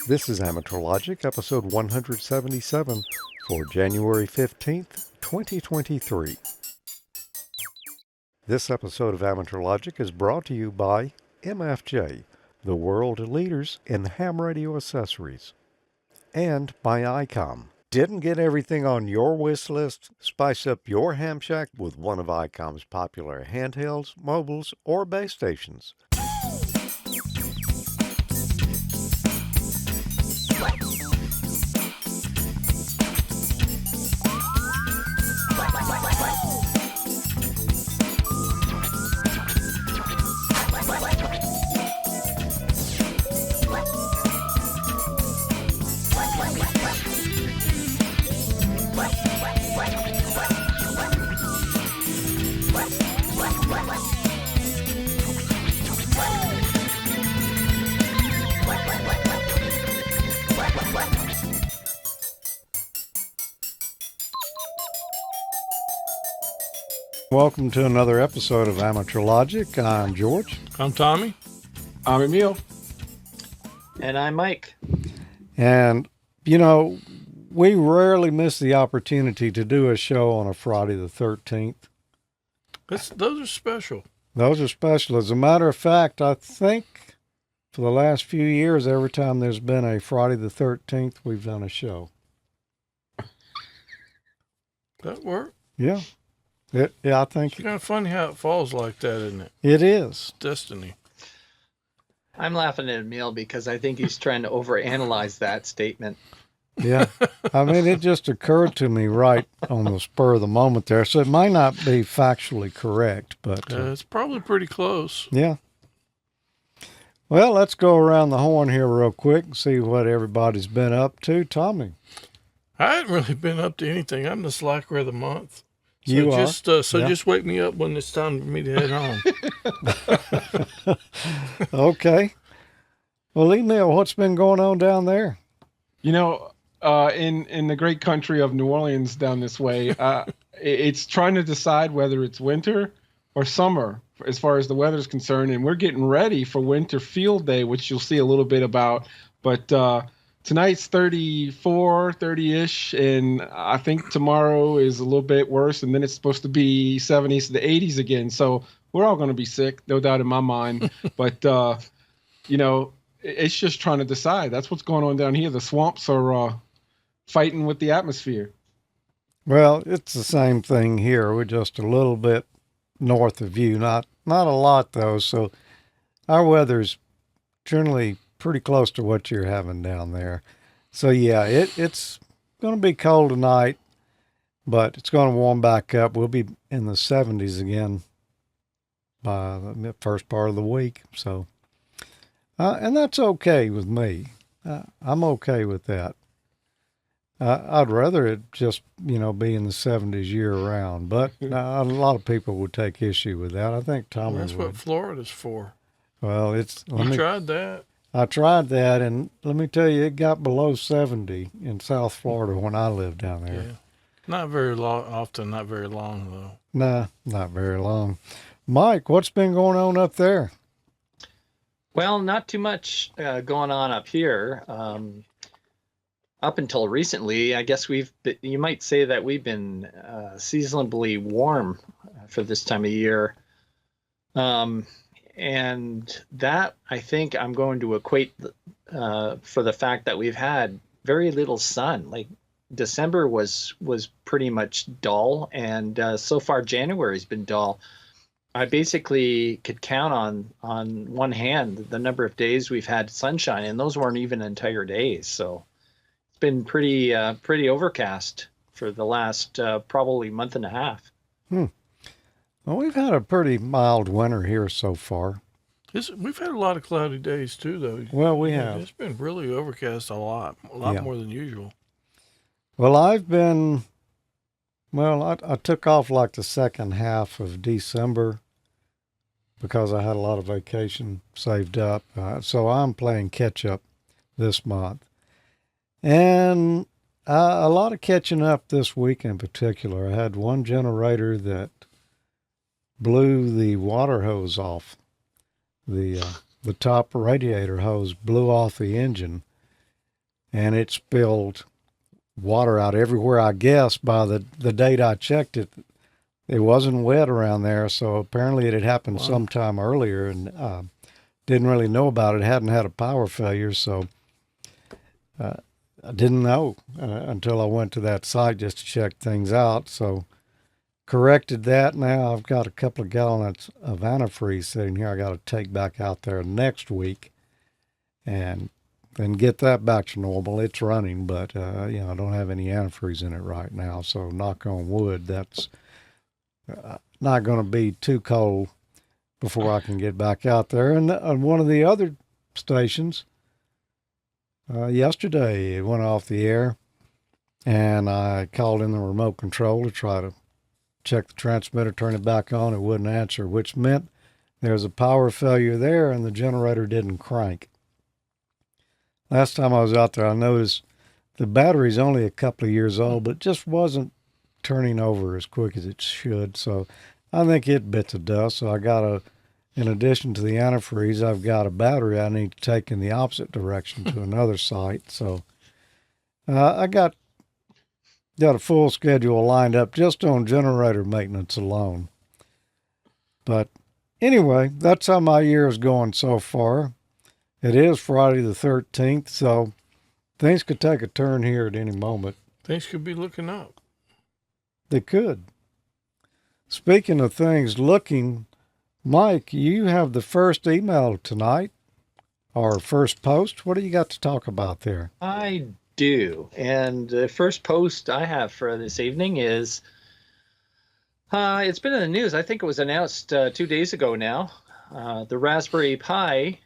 This is Amateur Logic, episode 177 for January 15th, 2023. This episode of Amateur Logic is brought to you by MFJ, the world leaders in ham radio accessories, and by ICOM. Didn't get everything on your wish list? Spice up your ham shack with one of ICOM's popular handhelds, mobiles, or base stations. Welcome to another episode of Amateur Logic. I'm George. I'm Tommy. I'm Emile. And I'm Mike. And, you know, we rarely miss the opportunity to do a show on a Friday the 13th. Those are special. Those are special. As a matter of fact, I think for the last few years, every time there's been a Friday the 13th, we've done a show. That work? Yeah. I think It's kind of funny how it falls like that, isn't it? it is. It's destiny. I'm laughing at Emile because I think he's trying to overanalyze that statement. Yeah. I mean, it just occurred to me right on the spur of the moment there. So it might not be factually correct, but It's probably pretty close. yeah. Well, let's go around the horn here real quick and see what everybody's been up to. Tommy. I hadn't really been up to anything. I'm the slacker of the month. So You are? just wake me up when it's time for me to head home. Okay. Well, Emile, what's been going on down there? You know, in the great country of New Orleans down this way, it's trying to decide whether it's winter or summer as far as the weather is concerned. And we're getting ready for Winter Field Day, which you'll see a little bit about. But tonight's 34, 30-ish, and I think tomorrow is a little bit worse, and then it's supposed to be 70s to the 80s again. So we're all going to be sick, no doubt in my mind. But, you know, it's just trying to decide. That's what's going on down here. The swamps are fighting with the atmosphere. Well, it's the same thing here. We're just a little bit north of you. Not a lot, though. So our weather's generally pretty close to what you're having down there. So, yeah, it's going to be cold tonight, but it's going to warm back up. We'll be in the 70s again by the first part of the week. So, and that's okay with me. I'm okay with that. I'd rather it just, be in the 70s year round, but a lot of people would take issue with that. I think Tommy That's would. what Florida's for. Well, Tried that. I tried that, and let me tell you, it got below 70 in South Florida when I lived down there. Yeah. Not very often, not very long, though. Nah, not very long. Mike, what's been going on up there? Well, not too much going on up here. Up until recently, I guess you might say that we've been seasonably warm for this time of year. And that, I think I'm going to equate for the fact that we've had very little sun. Like December was pretty much dull, and so far January's been dull. I basically could count on one hand the number of days we've had sunshine, and those weren't even entire days. So it's been pretty overcast for the last probably month and a half. Well, we've had a pretty mild winter here so far. We've had a lot of cloudy days, too, though. Well, we have. It's been really overcast a lot more than usual. Well, I took off like the second half of December because I had a lot of vacation saved up. So I'm playing catch up this month. And a lot of catching up this week in particular. I had one generator that blew the water hose off. The top radiator hose blew off the engine, and it spilled water out everywhere. I guess by the date I checked it, it wasn't wet around there, so apparently it had happened Wow. sometime earlier, and didn't really know about it. Hadn't had a power failure, so I didn't know until I went to that site just to check things out. So corrected that. Now I've got a couple of gallons of antifreeze sitting here. I got to take back out there next week and then get that back to normal. It's running, but I don't have any antifreeze in it right now. So knock on wood, that's not going to be too cold before I can get back out there. And on one of the other stations, yesterday it went off the air, and I called in the remote control to try to check the transmitter, turn it back on. It wouldn't answer, which meant there was a power failure there and the generator didn't crank. Last time I was out there, I noticed the battery's only a couple of years old, but just wasn't turning over as quick as it should. So I think it bit the dust. So I got in addition to the antifreeze, I've got a battery I need to take in the opposite direction to another site. So I got a full schedule lined up just on generator maintenance alone. But anyway, that's how my year is going so far. It is Friday the 13th, so things could take a turn here at any moment. Things could be looking up. They could. Speaking of things looking, Mike, you have the first email tonight, or first post. What do you got to talk about there? I do. And the first post I have for this evening is, it's been in the news. I think it was announced 2 days ago now. The Raspberry Pi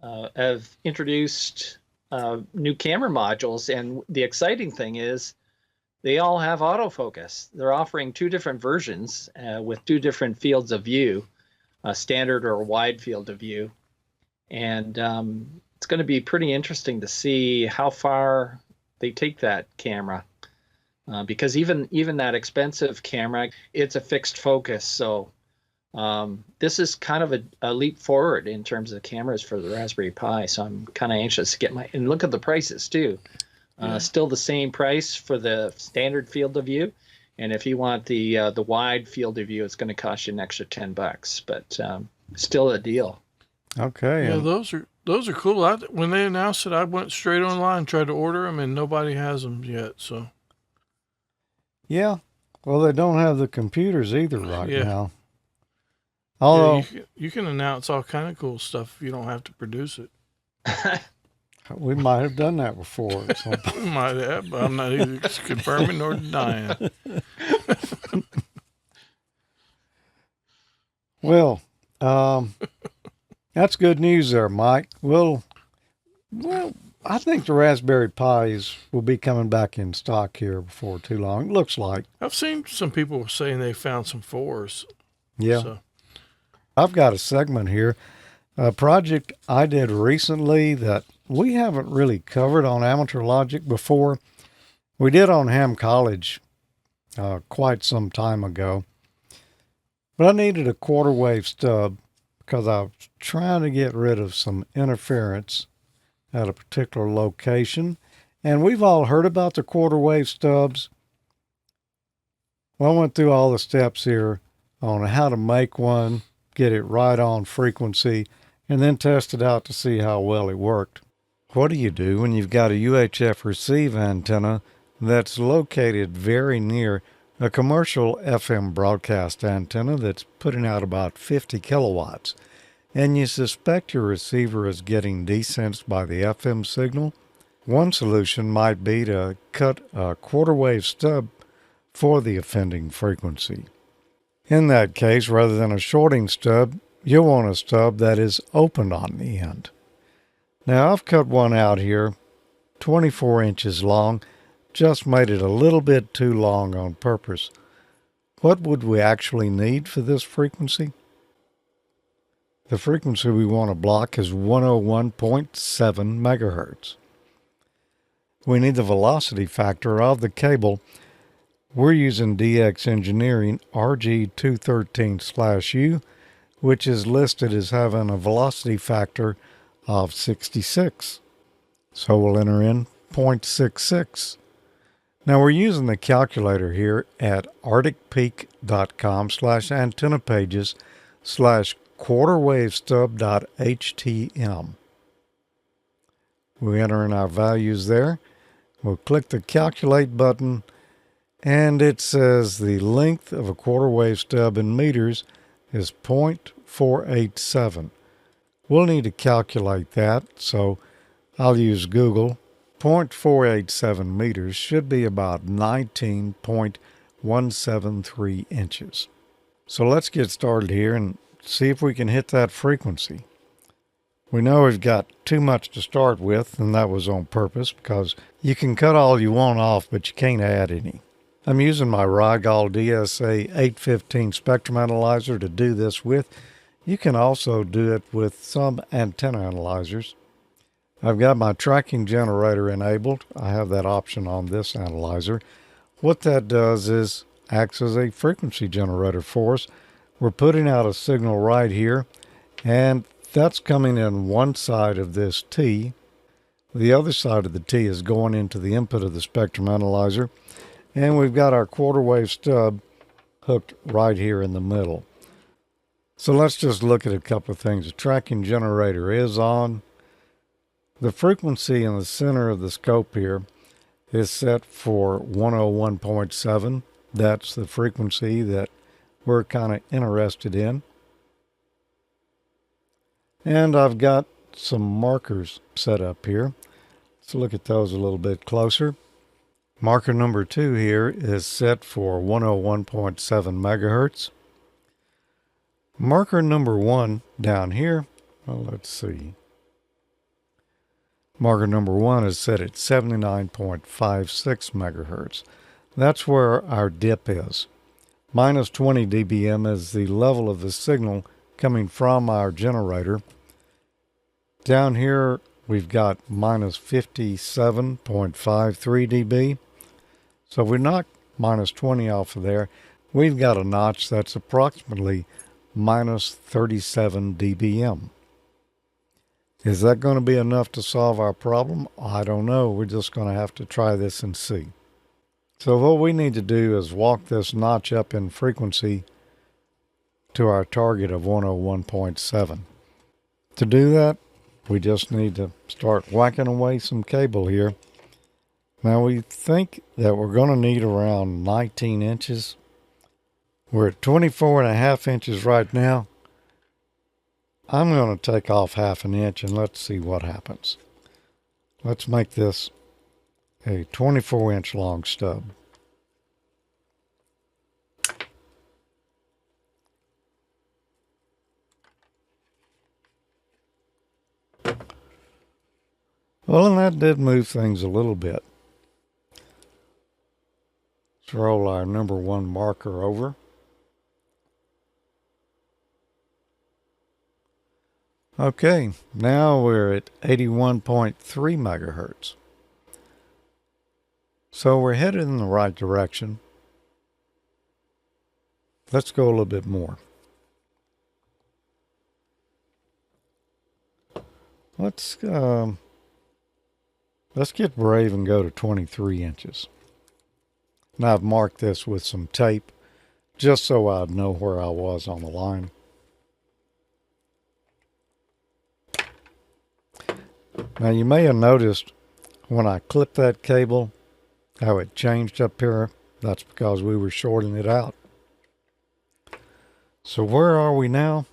have introduced new camera modules. And the exciting thing is they all have autofocus. They're offering two different versions with two different fields of view, a standard or a wide field of view. And it's going to be pretty interesting to see how far they take that camera, because even that expensive camera, it's a fixed focus. So this is kind of a leap forward in terms of cameras for the Raspberry Pi. So I'm kind of anxious to get and look at the prices too. Still the same price for the standard field of view. And if you want the wide field of view, it's going to cost you an extra $10, but still a deal. Okay. Yeah, those are cool. When they announced it, I went straight online, tried to order them, and nobody has them yet. So Yeah. Well, they don't have the computers either right Yeah. now. Although you can announce all kind of cool stuff if you don't have to produce it. we might have done that before. So. We might have, but I'm not either confirming nor denying. Well, that's good news there, Mike. Well, I think the Raspberry Pis will be coming back in stock here before too long. It looks like. I've seen some people saying they found some 4s. Yeah. So. I've got a segment here, a project I did recently that we haven't really covered on Amateur Logic before. We did on Ham College quite some time ago. But I needed a quarter wave stub because I was trying to get rid of some interference at a particular location. And we've all heard about the quarter wave stubs. Well, I went through all the steps here on how to make one, get it right on frequency, and then test it out to see how well it worked. What do you do when you've got a UHF receive antenna that's located very near a commercial FM broadcast antenna that's putting out about 50 kilowatts, and you suspect your receiver is getting desensed by the FM signal? One solution might be to cut a quarter wave stub for the offending frequency. In that case, rather than a shorting stub, you'll want a stub that is open on the end. Now, I've cut one out here, 24 inches long, just made it a little bit too long on purpose. What would we actually need for this frequency? The frequency we want to block is 101.7 megahertz. We need the velocity factor of the cable. We're using DX Engineering RG213/U, which is listed as having a velocity factor of 66. So we'll enter in 0.66. Now we're using the calculator here at arcticpeak.com/antenna pages/quarterwavestub.htm. We enter in our values there. We'll click the calculate button, and it says the length of a quarter wave stub in meters is 0.487. We'll need to calculate that, so I'll use Google. 0.487 meters should be about 19.173 inches. So let's get started here and see if we can hit that frequency. We know we've got too much to start with, and that was on purpose because you can cut all you want off, but you can't add any. I'm using my Rigol DSA 815 spectrum analyzer to do this with. You can also do it with some antenna analyzers. I've got my tracking generator enabled. I have that option on this analyzer. What that does is acts as a frequency generator for us. We're putting out a signal right here, and that's coming in one side of this T. The other side of the T is going into the input of the spectrum analyzer, and we've got our quarter wave stub hooked right here in the middle. So let's just look at a couple of things. The tracking generator is on. The frequency in the center of the scope here is set for 101.7. That's the frequency that we're kind of interested in. And I've got some markers set up here. Let's look at those a little bit closer. Marker number 2 here is set for 101.7 megahertz. Marker number 1 down here, well, let's see. Marker number 1 is set at 79.56 megahertz. That's where our dip is. Minus 20 dBm is the level of the signal coming from our generator. Down here, we've got minus 57.53 dB. So if we knock minus 20 off of there, we've got a notch that's approximately minus 37 dBm. Is that going to be enough to solve our problem? I don't know. We're just going to have to try this and see. So what we need to do is walk this notch up in frequency to our target of 101.7. To do that, we just need to start whacking away some cable here. Now we think that we're going to need around 19 inches. We're at 24.5 inches right now. I'm going to take off half an inch and let's see what happens. Let's make this a 24-inch long stub. Well, and that did move things a little bit. Let's roll our number 1 marker over. Okay, now we're at 81.3 megahertz. So we're headed in the right direction. Let's go a little bit more. Let's get brave and go to 23 inches. Now I've marked this with some tape just so I'd know where I was on the line. Now you may have noticed when I clipped that cable how it changed up here. That's because we were shorting it out. So where are we now?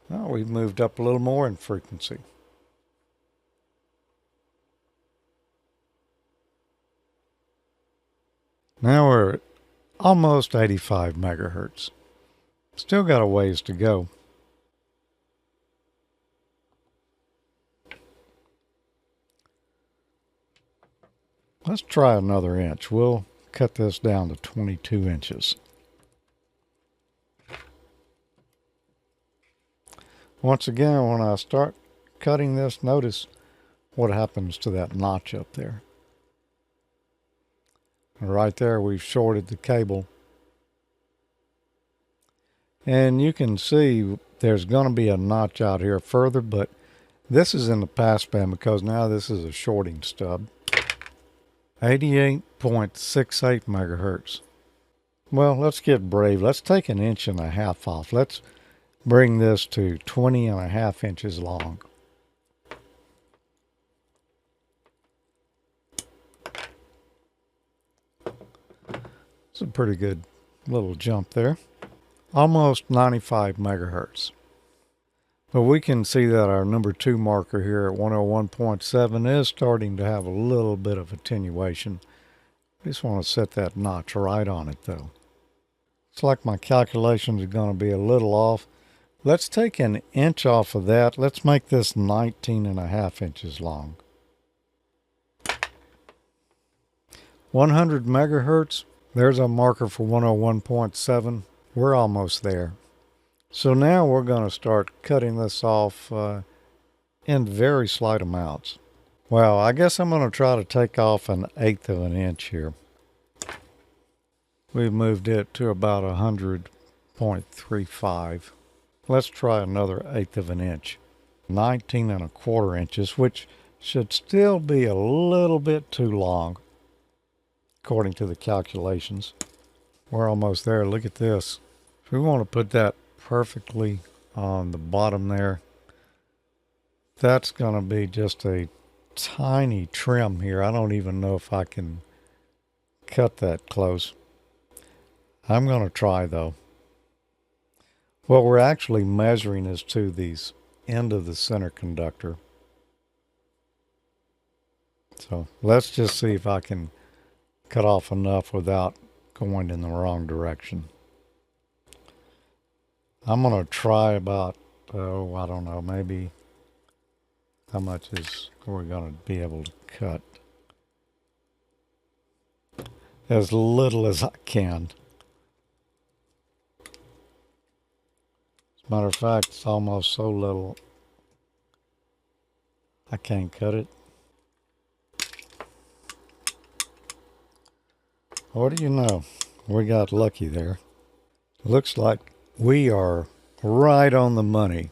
Well, we've moved up a little more in frequency. Now we're at almost 85 megahertz. Still got a ways to go. Let's try another inch. We'll cut this down to 22 inches. Once again, when I start cutting this, notice what happens to that notch up there. And right there, we've shorted the cable. And you can see there's going to be a notch out here further, but This is in the passband because now this is a shorting stub. 88.68 megahertz. Well, let's get brave. Let's take 1.5 inches off. Let's bring this to 20.5 inches long. It's a pretty good little jump there. Almost 95 megahertz. But we can see that our number 2 marker here at 101.7 is starting to have a little bit of attenuation. I just want to set that notch right on it though. It's like my calculations are going to be a little off. Let's take 1 inch off of that. Let's make this 19.5 inches long. 100 megahertz. There's a marker for 101.7. We're almost there. So now we're going to start cutting this off in very slight amounts. Well, I guess I'm going to try to take off 1/8 of an inch here. We've moved it to about 100.35. Let's try another 1/8 of an inch. 19.25 inches, which should still be a little bit too long, according to the calculations. We're almost there. Look at this. If we want to put that perfectly on the bottom there, that's going to be just a tiny trim here. I don't even know if I can cut that close. I'm going to try though. What we're actually measuring is to the end of the center conductor. So let's just see if I can cut off enough without going in the wrong direction. I'm going to try about, I don't know, maybe how much is we're going to be able to cut. As little as I can. As a matter of fact, it's almost so little I can't cut it. What do you know? We got lucky there. Looks like we are right on the money.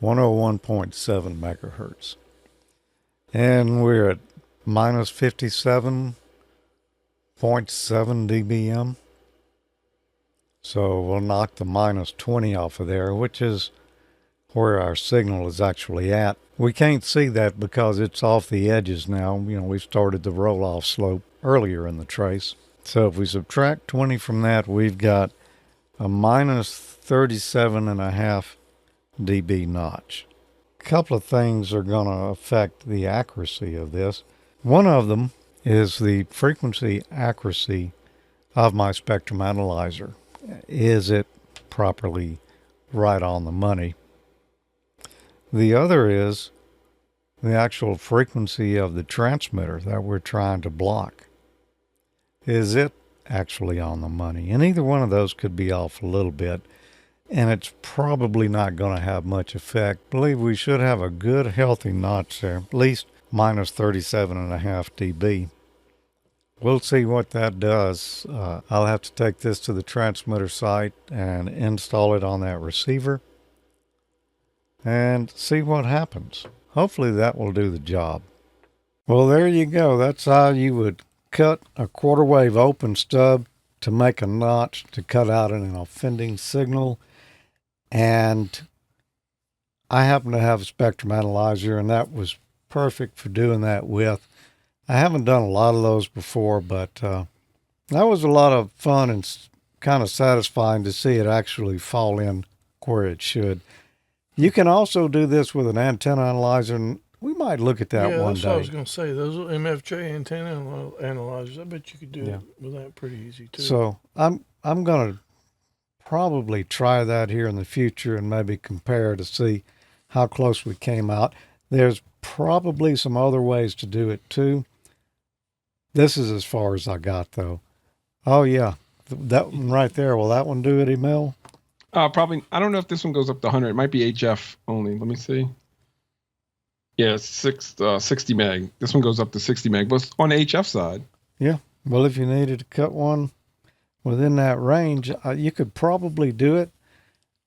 101.7 megahertz. And we're at minus 57.7 dBm. So we'll knock the minus 20 off of there, which is where our signal is actually at. We can't see that because it's off the edges now. You know, we started the roll-off slope earlier in the trace. So if we subtract 20 from that, we've got a minus 37.5 dB notch. A couple of things are going to affect the accuracy of this. One of them is the frequency accuracy of my spectrum analyzer. Is it properly right on the money? The other is the actual frequency of the transmitter that we're trying to block. Is it actually on the money? And either one of those could be off a little bit, and it's probably not going to have much effect. I believe we should have a good healthy notch there, at least minus 37.5 dB. We'll see what that does. I'll have to take this to the transmitter site and install it on that receiver and see what happens. Hopefully that will do the job. Well, there you go. That's how you would cut a quarter wave open stub to make a notch to cut out an offending signal. And I happen to have a spectrum analyzer, and that was perfect for doing that with. I haven't done a lot of those before, but that was a lot of fun and kind of satisfying to see it actually fall in where it should. You can also do this with an antenna analyzer, and we might look at that one day. That's what I was going to say. Those MFJ antenna analyzers, I bet you could do it with that pretty easy too. So I'm going to probably try that here in the future and maybe compare to see how close we came out. There's probably some other ways to do it too. This is as far as I got though. Oh yeah, that one right there. Will that one do it, Emile? Probably. I don't know if this one goes up to 100. It might be HF only. Let me see. Yeah, it's 60 meg. This one goes up to 60 meg, but it's on the HF side. Yeah. Well, if you needed to cut one within that range, you could probably do it.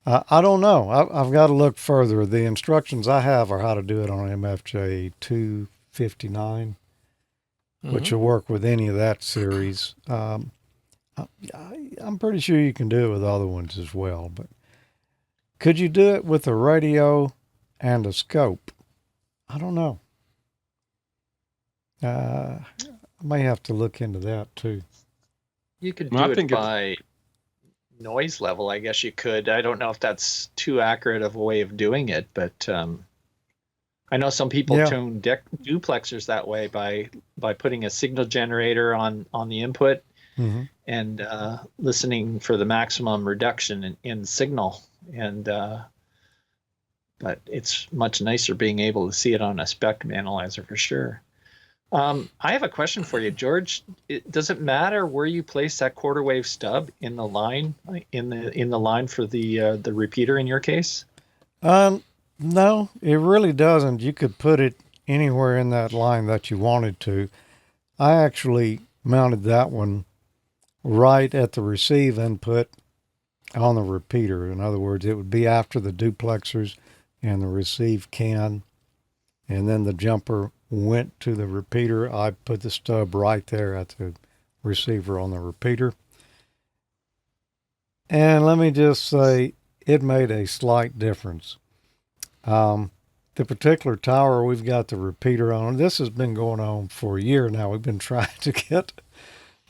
I don't know. I've got to look further. The instructions I have are how to do it on MFJ 259, which will work with any of that series. I'm pretty sure you can do it with other ones as well. But could you do it with a radio and a scope? I don't know. I may have to look into that too. You could Well, I do think it it's- by noise level. I guess you could. I don't know if that's too accurate of a way of doing it, but I know some people Yeah. tune duplexers that way by putting a signal generator on the input Mm-hmm. and listening for the maximum reduction in signal. And but it's much nicer being able to see it on a spectrum analyzer for sure. I have a question for you, George. Does it matter where you place that quarter wave stub in the line, in the line for the repeater in your case? No, it really doesn't. You could put it anywhere in that line that you wanted to. I actually mounted that one right at the receive input on the repeater. In other words, it would be after the duplexers and the receive can, and then the jumper went to the repeater. I put the stub right there at the receiver on the repeater. And let me just say, it made a slight difference. The particular tower we've got the repeater on, this has been going on for a year now. We've been trying to get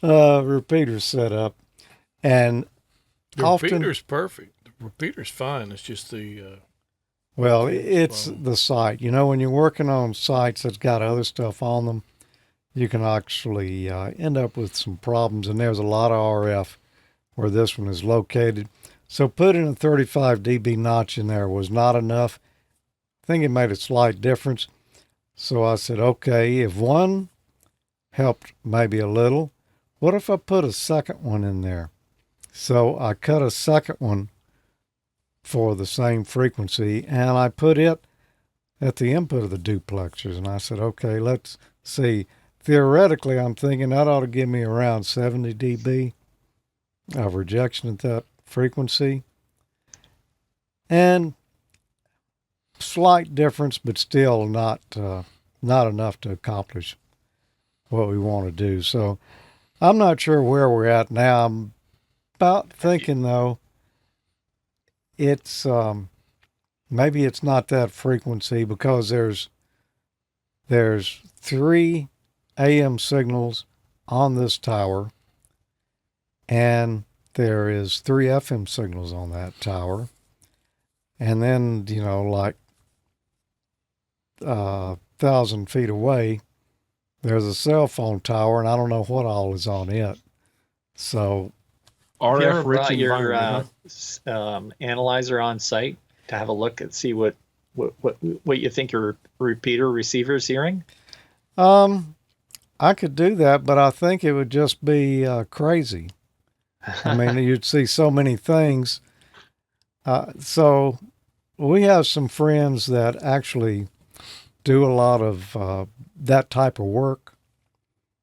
repeaters set up. And The often, repeater's perfect. The repeater's fine. It's just the well, it's the site. You know, when you're working on sites that's got other stuff on them, you can actually end up with some problems. And there's a lot of RF where this one is located. So putting a 35 dB notch in there was not enough. I think it made a slight difference. So I said, okay, if one helped maybe a little, what if I put a second one in there? So I cut a second one for the same frequency, and I put it at the input of the duplexers. And I said, okay, let's see. Theoretically, I'm thinking that ought to give me around 70 dB of rejection at that frequency. And slight difference, but still not enough to accomplish what we want to do. So I'm not sure where we're at now. I'm about thinking though, it's maybe it's not that frequency because there's 3 AM signals on this tower, and there is 3 FM signals on that tower, and then like 1,000 feet away, there's a cell phone tower, and I don't know what all is on it. So Have you ever RF rich brought your environment. analyzer on site to have a look and see what you think your repeater receiver is hearing? I could do that, but I think it would just be crazy. I mean, you'd see so many things. So we have some friends that actually do a lot of that type of work,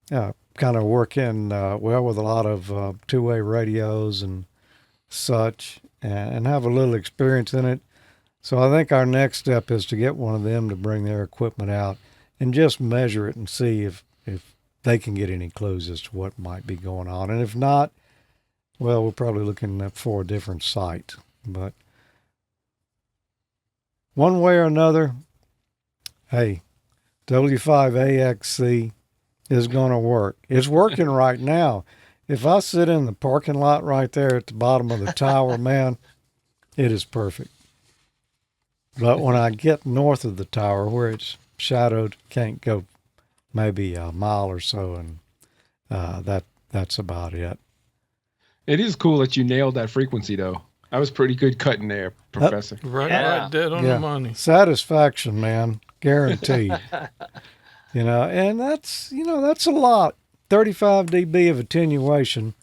kind of work in, with a lot of two-way radios and such, and have a little experience in it. So I think our next step is to get one of them to bring their equipment out and just measure it and see if they can get any clues as to what might be going on. And if not, well, we're probably looking for a different site. But one way or another, hey, W5AXC is going to work. It's working right now. If I sit in the parking lot right there at the bottom of the tower, man, it is perfect. But when I get north of the tower where it's shadowed, can't go maybe a mile or so, and that's about it. It is cool that you nailed that frequency, though. That was pretty good cutting there, Professor. right, Yeah. right, dead on Yeah. the money. Satisfaction, man, guaranteed. And that's a lot. 35 dB of attenuation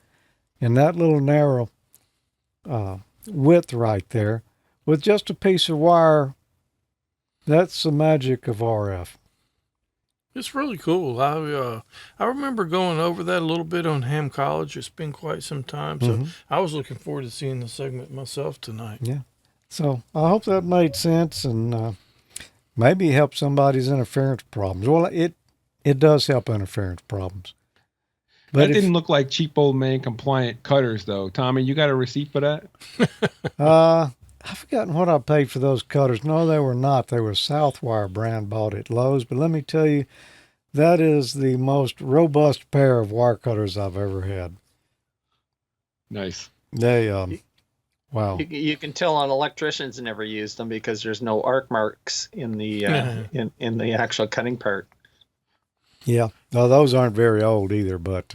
in that little narrow width right there with just a piece of wire. That's the magic of RF. It's really cool. I remember going over that a little bit on Ham College. It's been quite some time, so I was looking forward to seeing the segment myself tonight. Yeah. So I hope that made sense and maybe help somebody's interference problems. Well, it does help interference problems. But That didn't look like cheap old man compliant cutters, though. Tommy, you got a receipt for that? I've forgotten what I paid for those cutters. No, they were not. They were Southwire brand bought at Lowe's. But let me tell you, that is the most robust pair of wire cutters I've ever had. Nice. They, wow. You can tell an electrician's never used them because there's no arc marks in the in the actual cutting part. Yeah. No, those aren't very old either. But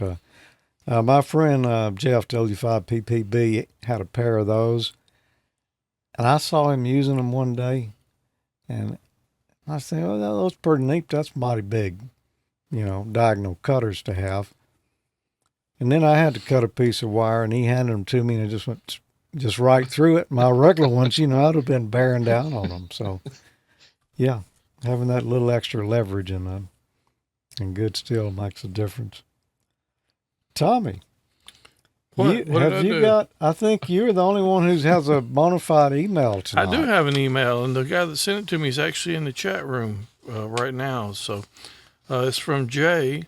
my friend Jeff, W0CHP had a pair of those. And I saw him using them one day. And I said, oh, those pretty neat. That's mighty big, diagonal cutters to have. And then I had to cut a piece of wire, and he handed them to me, and it just went just right through it. My regular ones, I'd have been bearing down on them. So, yeah, having that little extra leverage in them and good steel makes a difference. Tommy, What have you got? I think you're the only one who has a bona fide email tonight. I do have an email, and the guy that sent it to me is actually in the chat room right now. So it's from Jay.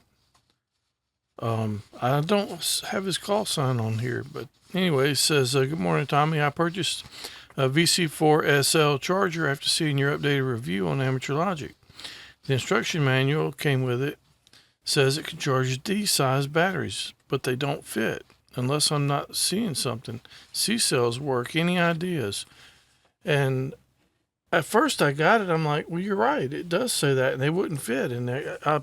I don't have his call sign on here, but anyway, it says, good morning, Tommy. I purchased a VC4SL charger after seeing your updated review on Amateur Logic. The instruction manual came with it. Says it can charge D-size batteries, but they don't fit unless I'm not seeing something. C-cells work. Any ideas? And at first I got it. I'm like, well, you're right. It does say that, and they wouldn't fit. And I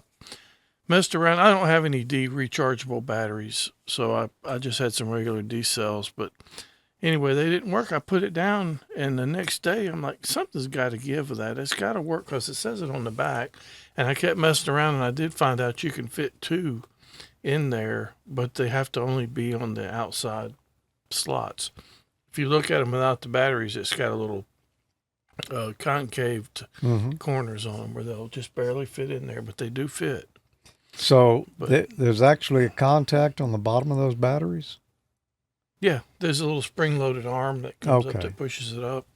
messed around. I don't have any D rechargeable batteries, so I just had some regular D cells. But anyway, they didn't work. I put it down, and the next day I'm like, something's got to give with that. It's got to work because it says it on the back. And I kept messing around, and I did find out you can fit 2 in there, but they have to only be on the outside slots. If you look at them without the batteries, it's got a little concaved corners on them where they'll just barely fit in there, but they do fit. So there's actually a contact on the bottom of those batteries? Yeah, there's a little spring-loaded arm that comes up that pushes it up.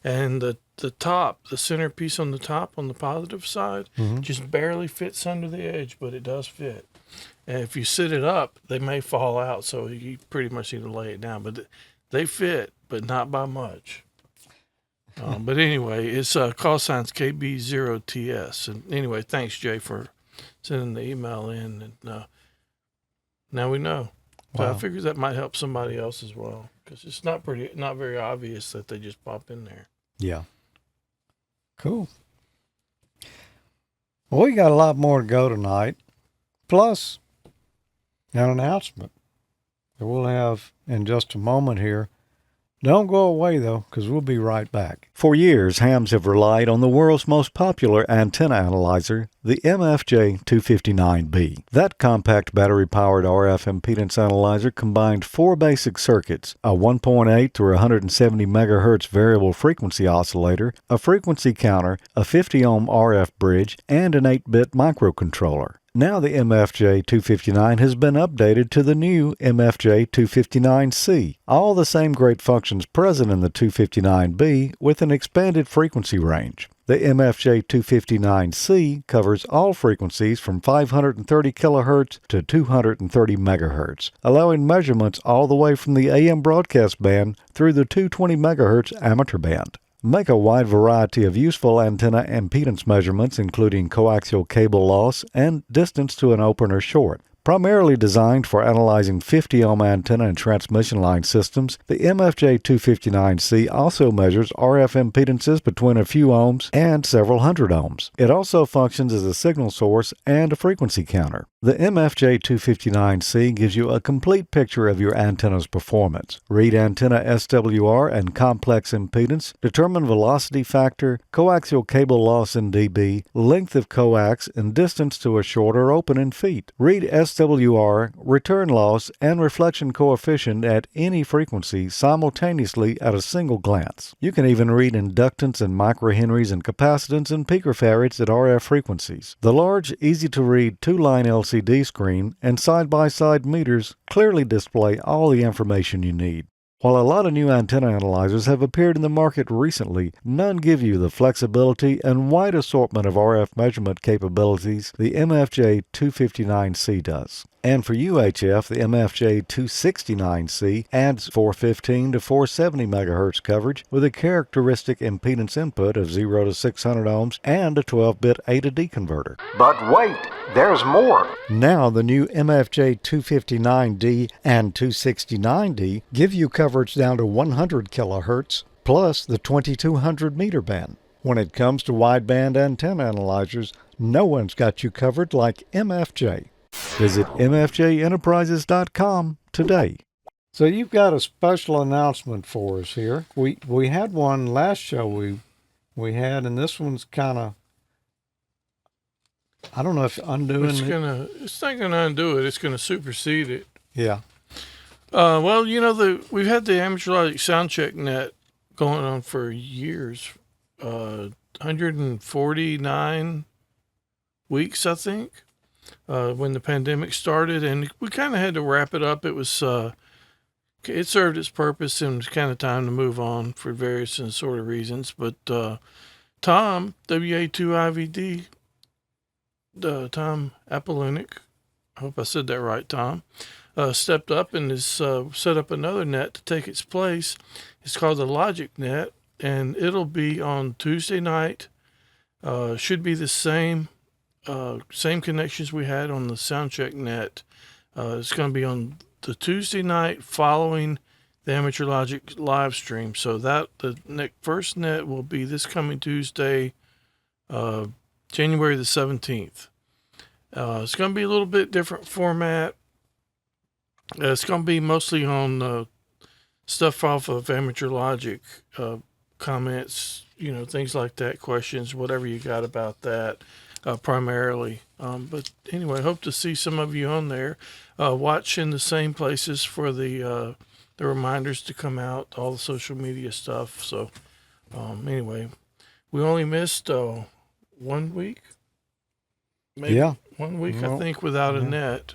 And the top, the center piece on the top, on the positive side, just barely fits under the edge, but it does fit. And if you sit it up, they may fall out, so you pretty much need to lay it down. But they fit, but not by much. But anyway, it's call signs KB0TS. And anyway, thanks, Jay, for sending the email in. And now we know. So I figured that might help somebody else as well, because it's not very obvious that they just pop in there. Yeah. Cool. Well, we got a lot more to go tonight. Plus, an announcement that we'll have in just a moment here. Don't go away, though, because we'll be right back. For years, hams have relied on the world's most popular antenna analyzer, the MFJ259B. That compact battery-powered RF impedance analyzer combined 4 basic circuits, a 1.8 through 170 MHz variable frequency oscillator, a frequency counter, a 50-ohm RF bridge, and an 8-bit microcontroller. Now the MFJ259 has been updated to the new MFJ259C. All the same great functions present in the 259B with an expanded frequency range. The MFJ259C covers all frequencies from 530 kHz to 230 MHz, allowing measurements all the way from the AM broadcast band through the 220 MHz amateur band. Make a wide variety of useful antenna impedance measurements, including coaxial cable loss and distance to an open or short. Primarily designed for analyzing 50-ohm antenna and transmission line systems, the MFJ259C also measures RF impedances between a few ohms and several hundred ohms. It also functions as a signal source and a frequency counter. The MFJ259C gives you a complete picture of your antenna's performance. Read antenna SWR and complex impedance, determine velocity factor, coaxial cable loss in dB, length of coax, and distance to a short or open in feet. Read SWR, return loss, and reflection coefficient at any frequency simultaneously at a single glance. You can even read inductance and microhenries and capacitance and picofarads at RF frequencies. The large, easy-to-read 2-line LCD screen and side-by-side meters clearly display all the information you need. While a lot of new antenna analyzers have appeared in the market recently, none give you the flexibility and wide assortment of RF measurement capabilities the MFJ259C does. And for UHF, the MFJ269C adds 415 to 470 MHz coverage with a characteristic impedance input of 0 to 600 ohms and a 12-bit A to D converter. But wait, there's more. Now the new MFJ259D and 269D give you coverage down to 100 kHz plus the 2200 meter band. When it comes to wideband antenna analyzers, no one's got you covered like MFJ. Visit mfjenterprises.com today. So you've got a special announcement for us here. We had one last show we had, and this one's kind of, I don't know if undoing It's not gonna undo it. It's gonna supersede it. Yeah. Well, we've had the AmateurLogic sound check net going on for years. 149 weeks, I think, when the pandemic started, and we kind of had to wrap it up. It was it served its purpose, and it was kind of time to move on for various and sort of reasons. But Tom, WA2IVD, Tom AmateurLogic, I hope I said that right, Tom, stepped up and has set up another net to take its place. It's called the Logic Net, and it'll be on Tuesday night. Should be the same connections we had on the Soundcheck Net. It's going to be on the Tuesday night following the AmateurLogic live stream. So that the first net will be this coming Tuesday, January the 17th. It's going to be a little bit different format. It's going to be mostly on stuff off of AmateurLogic, comments, things like that, questions, whatever you got about that, primarily. But anyway, hope to see some of you on there. Watch in the same places for the reminders to come out, all the social media stuff. So anyway, we only missed 1 week. Maybe Yeah. 1 week, I think, without a net.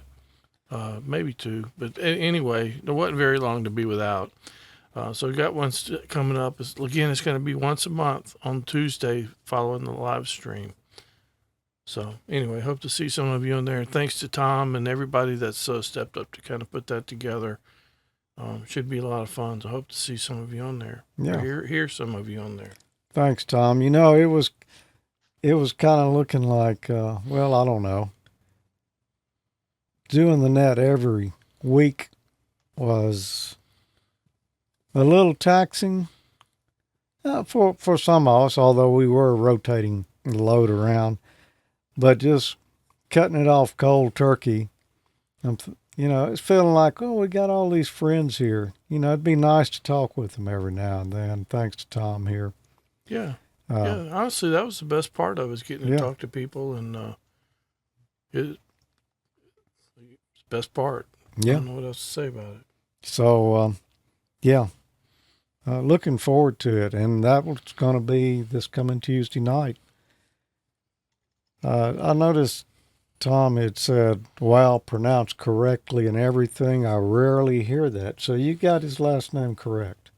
Maybe 2. But anyway, there wasn't very long to be without. So we got one coming up. Again, it's going to be once a month on Tuesday following the live stream. So anyway, hope to see some of you on there. Thanks to Tom and everybody that's stepped up to kind of put that together. Should be a lot of fun. So hope to see some of you on there. Yeah. Hear some of you on there. Thanks, Tom. It was kind of looking like, well, I don't know. Doing the net every week was a little taxing for some of us, although we were rotating the load around. But just cutting it off cold turkey, it's feeling like, we got all these friends here. It'd be nice to talk with them every now and then, thanks to Tom here. Yeah. Yeah, honestly, that was the best part of it, is getting to talk to people, and it's the best part. Yeah. I don't know what else to say about it. So, looking forward to it, and that was going to be this coming Tuesday night. I noticed Tom had said, "Wow, pronounced correctly and everything." I rarely hear that. So you got his last name correct.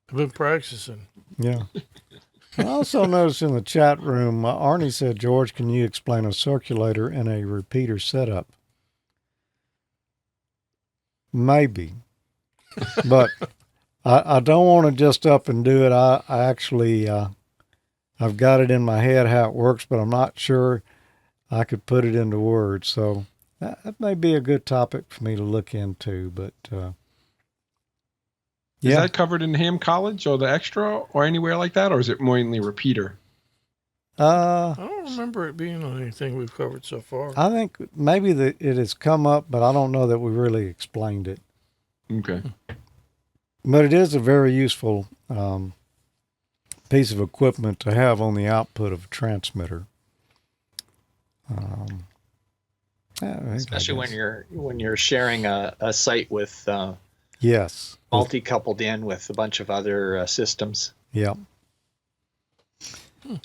I've been practicing. Yeah. I also noticed in the chat room, Arnie said, "George, can you explain a circulator and a repeater setup?" Maybe. But I don't want to just up and do it. I actually, I've got it in my head how it works, but I'm not sure I could put it into words. So that may be a good topic for me to look into. But Is that covered in Ham College or the Extra or anywhere like that, or is it mainly repeater? I don't remember it being on anything we've covered so far. I think maybe it has come up, but I don't know that we really explained it. Okay. But it is a very useful piece of equipment to have on the output of a transmitter. Especially when you're sharing a site with yes, multi-coupled in with a bunch of other systems. Yeah.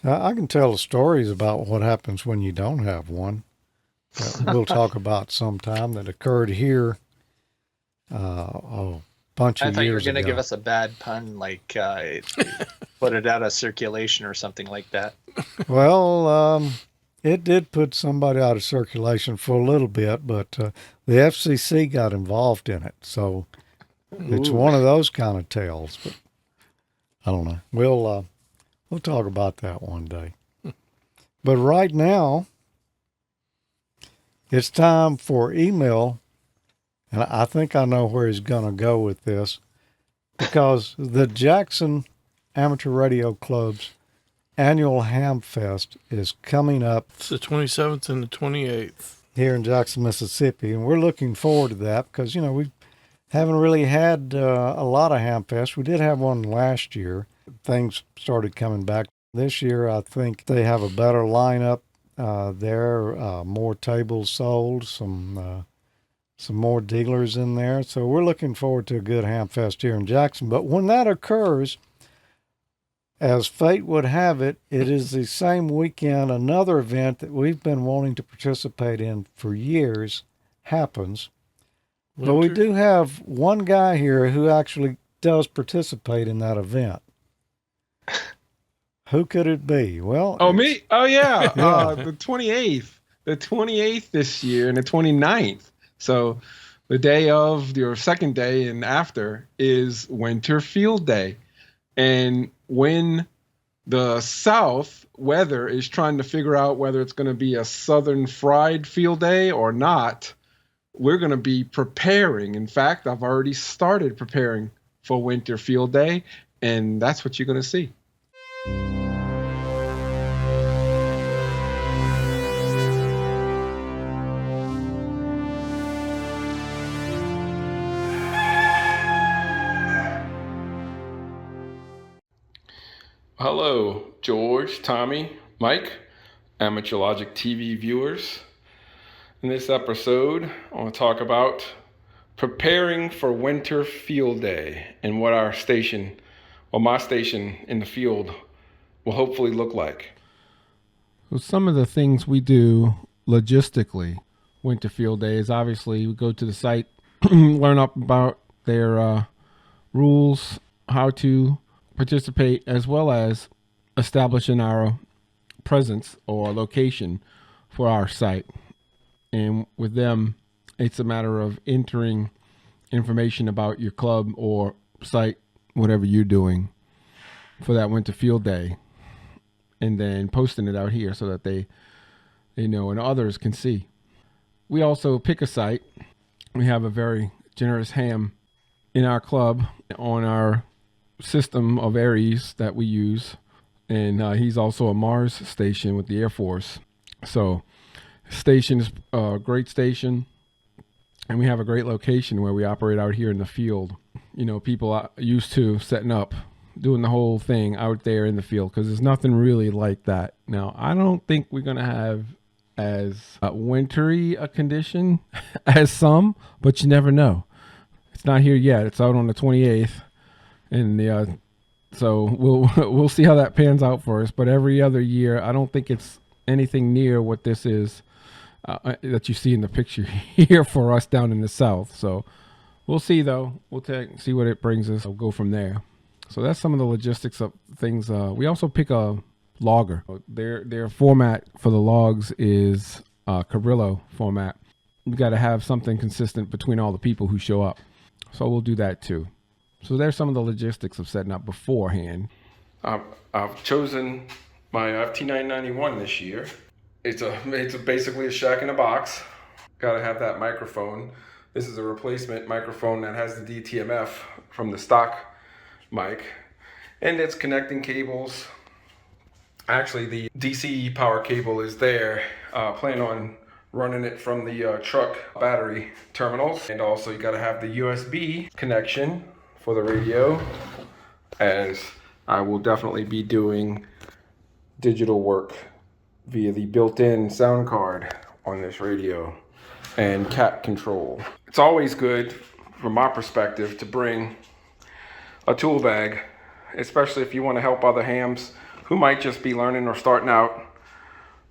I can tell stories about what happens when you don't have one. We'll talk about sometime that occurred here. bunch I of thought you were years going to ago. give us a bad pun, like put it out of circulation or something like that. Well, it did put somebody out of circulation for a little bit, but the FCC got involved in it. So it's Ooh. one of those kind of tales. But I don't know. We'll talk about that one day. But right now, it's time for Emile, and I think I know where he's going to go with this, because the Jackson Amateur Radio Club's annual Hamfest is coming up It's the 27th and the 28th. here in Jackson, Mississippi, and we're looking forward to that because, we haven't really had a lot of Hamfest. We did have one last year. Things started coming back. This year, I think they have a better lineup there, more tables sold, some more dealers in there. So we're looking forward to a good Hamfest here in Jackson. But when that occurs, as fate would have it, it is the same weekend another event that we've been wanting to participate in for years happens. But we do have one guy here who actually does participate in that event. Who could it be? Well, Me? Oh, yeah. Yeah. The 28th. The 28th this year and the 29th. So the day of your second day and after is Winter Field Day. And when the South weather is trying to figure out whether it's going to be a Southern fried field day or not, we're going to be preparing. In fact, I've already started preparing for Winter Field Day, and that's what you're going to see. Hello, George, Tommy, Mike, AmateurLogic.TV viewers. In this episode, I want to talk about preparing for Winter Field Day and what our station, or my station in the field, will hopefully look like. So some of the things we do logistically, Winter Field Day, is obviously we go to the site, learn up about their rules, how to participate, as well as establishing our presence or location for our site. And with them, it's a matter of entering information about your club or site, whatever you're doing for that Winter Field Day, and then posting it out here so that they know and others can see. We also pick a site. We have a very generous ham in our club on our system of Aries that we use, and he's also a Mars station with the Air Force. So station is a great station, and we have a great location where we operate out here in the field. People are used to setting up, doing the whole thing out there in the field, because there's nothing really like that. Now, I don't think we're going to have as wintry a condition as some, but you never know. It's not here yet. It's out on the 28th. And so we'll see how that pans out for us. But every other year, I don't think it's anything near what this is that you see in the picture here for us down in the South. So we'll see, though. We'll see what it brings us. We'll go from there. So that's some of the logistics of things. We also pick a logger. Their format for the logs is Cabrillo format. We got to have something consistent between all the people who show up. So we'll do that too. So there's some of the logistics of setting up beforehand. I've chosen my FT991 this year. It's basically a shack in a box. Got to have that microphone. This is a replacement microphone that has the DTMF from the stock mic, and it's connecting cables. Actually, the DC power cable is there. Plan on running it from the truck battery terminals, and also you got to have the USB connection for the radio, as I will definitely be doing digital work via the built-in sound card on this radio, and cat control. It's always good, from my perspective, to bring a tool bag, especially if you want to help other hams who might just be learning or starting out,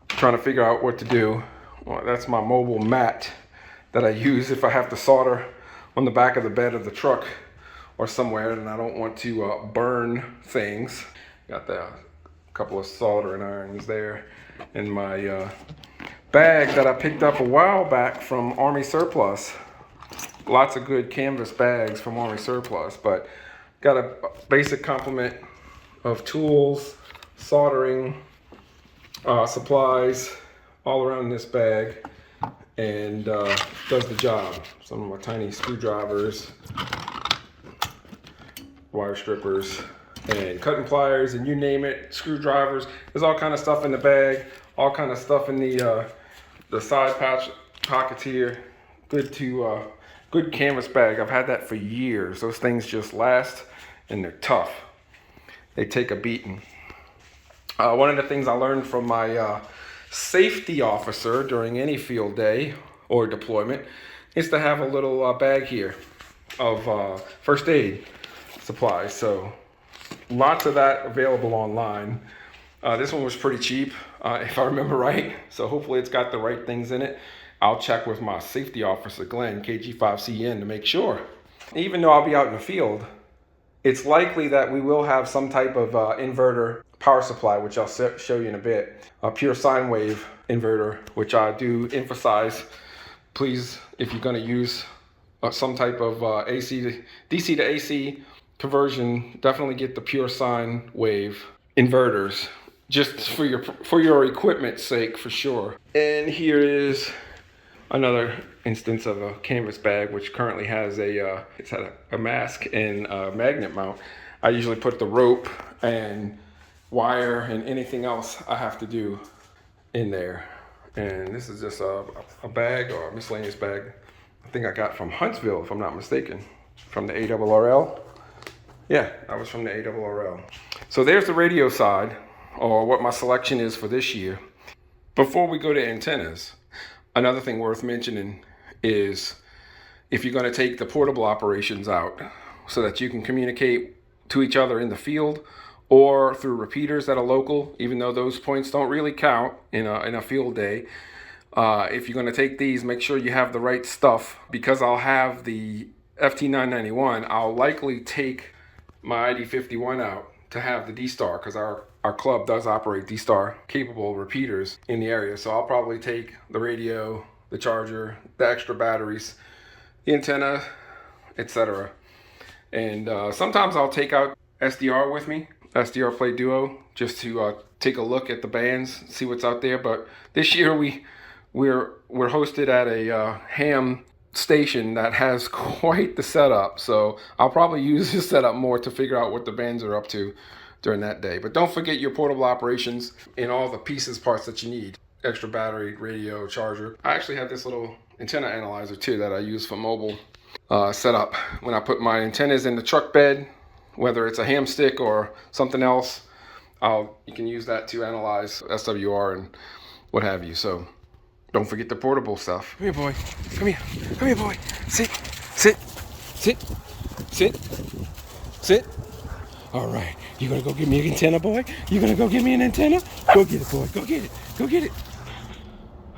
trying to figure out what to do. Well, that's my mobile mat that I use if I have to solder on the back of the bed of the truck or somewhere, and I don't want to burn things. Got the couple of soldering irons there in my bag that I picked up a while back from Army Surplus. Lots of good canvas bags from Army Surplus, but got a basic complement of tools, soldering supplies all around this bag, and does the job. Some of my tiny screwdrivers, wire strippers, and cutting pliers, and you name it, screwdrivers. There's all kind of stuff in the bag, all kind of stuff in the side pockets here. Good canvas bag. I've had that for years. Those things just last, and they're tough. They take a beating. One of the things I learned from my safety officer during any field day or deployment is to have a little bag here of first aid supplies. So lots of that available online. This one was pretty cheap, if I remember right. So hopefully it's got the right things in it. I'll check with my safety officer, Glenn, KG5CN, to make sure. Even though I'll be out in the field, it's likely that we will have some type of inverter power supply, which I'll show you in a bit. A pure sine wave inverter, which I do emphasize. Please, if you're going to use some type of DC to AC conversion, definitely get the pure sine wave inverters, just for your equipment's sake, for sure. And here is another instance of a canvas bag, which currently has it's had a mask and a magnet mount. I usually put the rope and wire and anything else I have to do in there. And this is just a bag, or a miscellaneous bag, I think I got from Huntsville, if I'm not mistaken, from the ARRL. Yeah, that was from the ARRL. So there's the radio side, or what my selection is for this year. Before we go to antennas, another thing worth mentioning is if you're going to take the portable operations out so that you can communicate to each other in the field or through repeaters that are local, even though those points don't really count in a field day. If you're going to take these, make sure you have the right stuff. Because I'll have the FT991, I'll likely take my ID51 out to have the D-Star, because our club does operate D-Star capable repeaters in the area. So I'll probably take the radio, the charger, the extra batteries, the antenna, etc. And sometimes I'll take out SDR with me, SDR Play Duo, just to take a look at the bands, see what's out there. But this year we're hosted at a ham station that has quite the setup, so I'll probably use this setup more to figure out what the bands are up to during that day. But don't forget your portable operations in all the parts that you need. Extra battery, radio, charger. I actually have this little antenna analyzer too that I use for mobile setup. When I put my antennas in the truck bed, whether it's a ham stick or something else, you can use that to analyze SWR and what have you. So don't forget the portable stuff. Come here, boy. Come here. Come here, boy. Sit. Sit. Sit. Sit. Sit. All right. You gonna go get me an antenna, boy? You gonna go get me an antenna? Go get it, boy. Go get it. Go get it.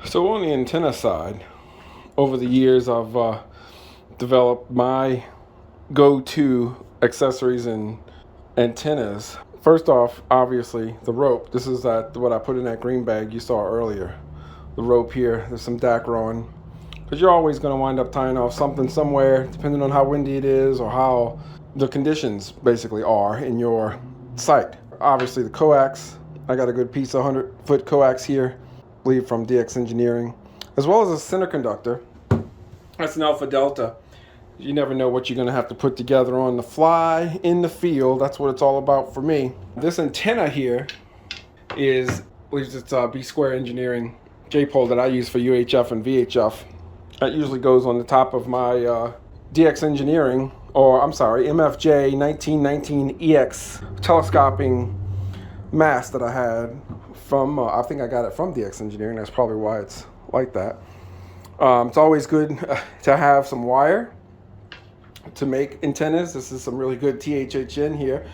So on the antenna side, over the years, I've developed my go-to accessories and antennas. First off, obviously, the rope. This is what I put in that green bag you saw earlier. The rope here, there's some Dacron, because you're always going to wind up tying off something somewhere, depending on how windy it is or how the conditions basically are in your site. Obviously the coax, I got a good piece of 100-foot coax here, I believe from DX Engineering, as well as a center conductor. That's an Alpha Delta. You never know what you're going to have to put together on the fly in the field. That's what it's all about for me. This antenna here is, I believe it's B Square Engineering J-pole that I use for UHF and VHF. That usually goes on the top of my DX Engineering, or I'm sorry, MFJ 1919EX telescoping mast that I had from, I think I got it from DX Engineering. That's probably why it's like that. It's always good to have some wire to make antennas. This is some really good THHN here,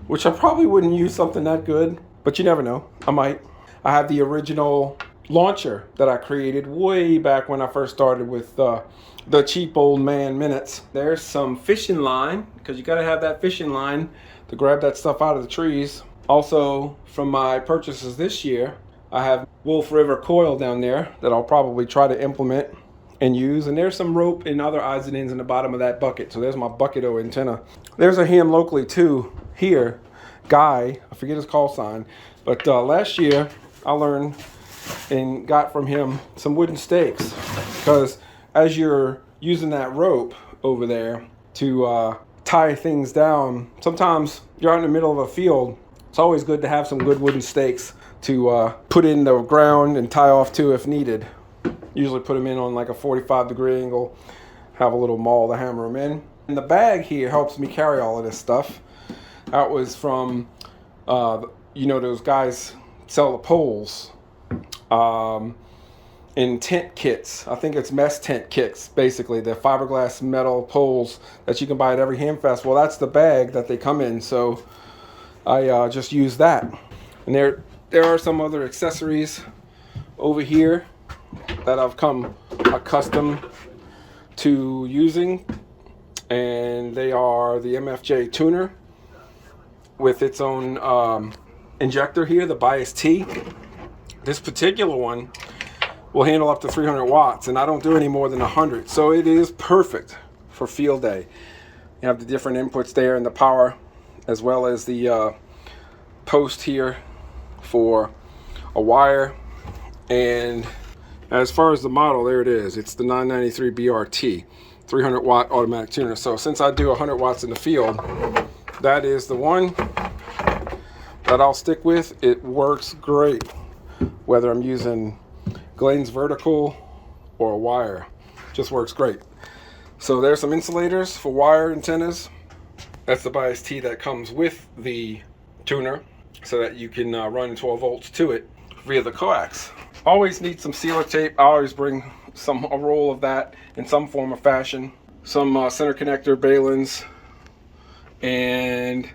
which I probably wouldn't use something that good, but you never know. I might. I have the original launcher that I created way back when I first started with the cheap old man minutes. There's some fishing line, because you got to have that fishing line to grab that stuff out of the trees. Also, from my purchases this year, I have Wolf River coil down there that I'll probably try to implement and use. And there's some rope and other odds and ends in the bottom of that bucket. So there's my bucket-o antenna. There's a ham locally too here, Guy, I forget his call sign, but last year I learned and got from him some wooden stakes, because as you're using that rope over there to tie things down, sometimes you're out in the middle of a field. It's always good to have some good wooden stakes to put in the ground and tie off to if needed. Usually put them in on like a 45-degree angle, have a little maul to hammer them in. And the bag here helps me carry all of this stuff. That was from, those guys sell the poles in tent kits. I think it's mess tent kits, basically. The fiberglass metal poles that you can buy at every hamfest. Well, that's the bag that they come in, so I just use that. And there are some other accessories over here that I've come accustomed to using, and they are the MFJ tuner with its own injector here, the bias T. This particular one will handle up to 300 watts, and I don't do any more than 100, so it is perfect for field day. You have the different inputs there and the power, as well as the post here for a wire. And as far as the model, there it is. It's the 993 BRT, 300 watt automatic tuner. So since I do 100 watts in the field, that is the one that I'll stick with. It works great, whether I'm using Glenn's vertical or a wire. Just works great. So there's some insulators for wire antennas. That's the bias T that comes with the tuner, so that you can run 12 volts to it via the coax. Always need some sealer tape. I always bring a roll of that in some form or fashion. Some center connector balins, and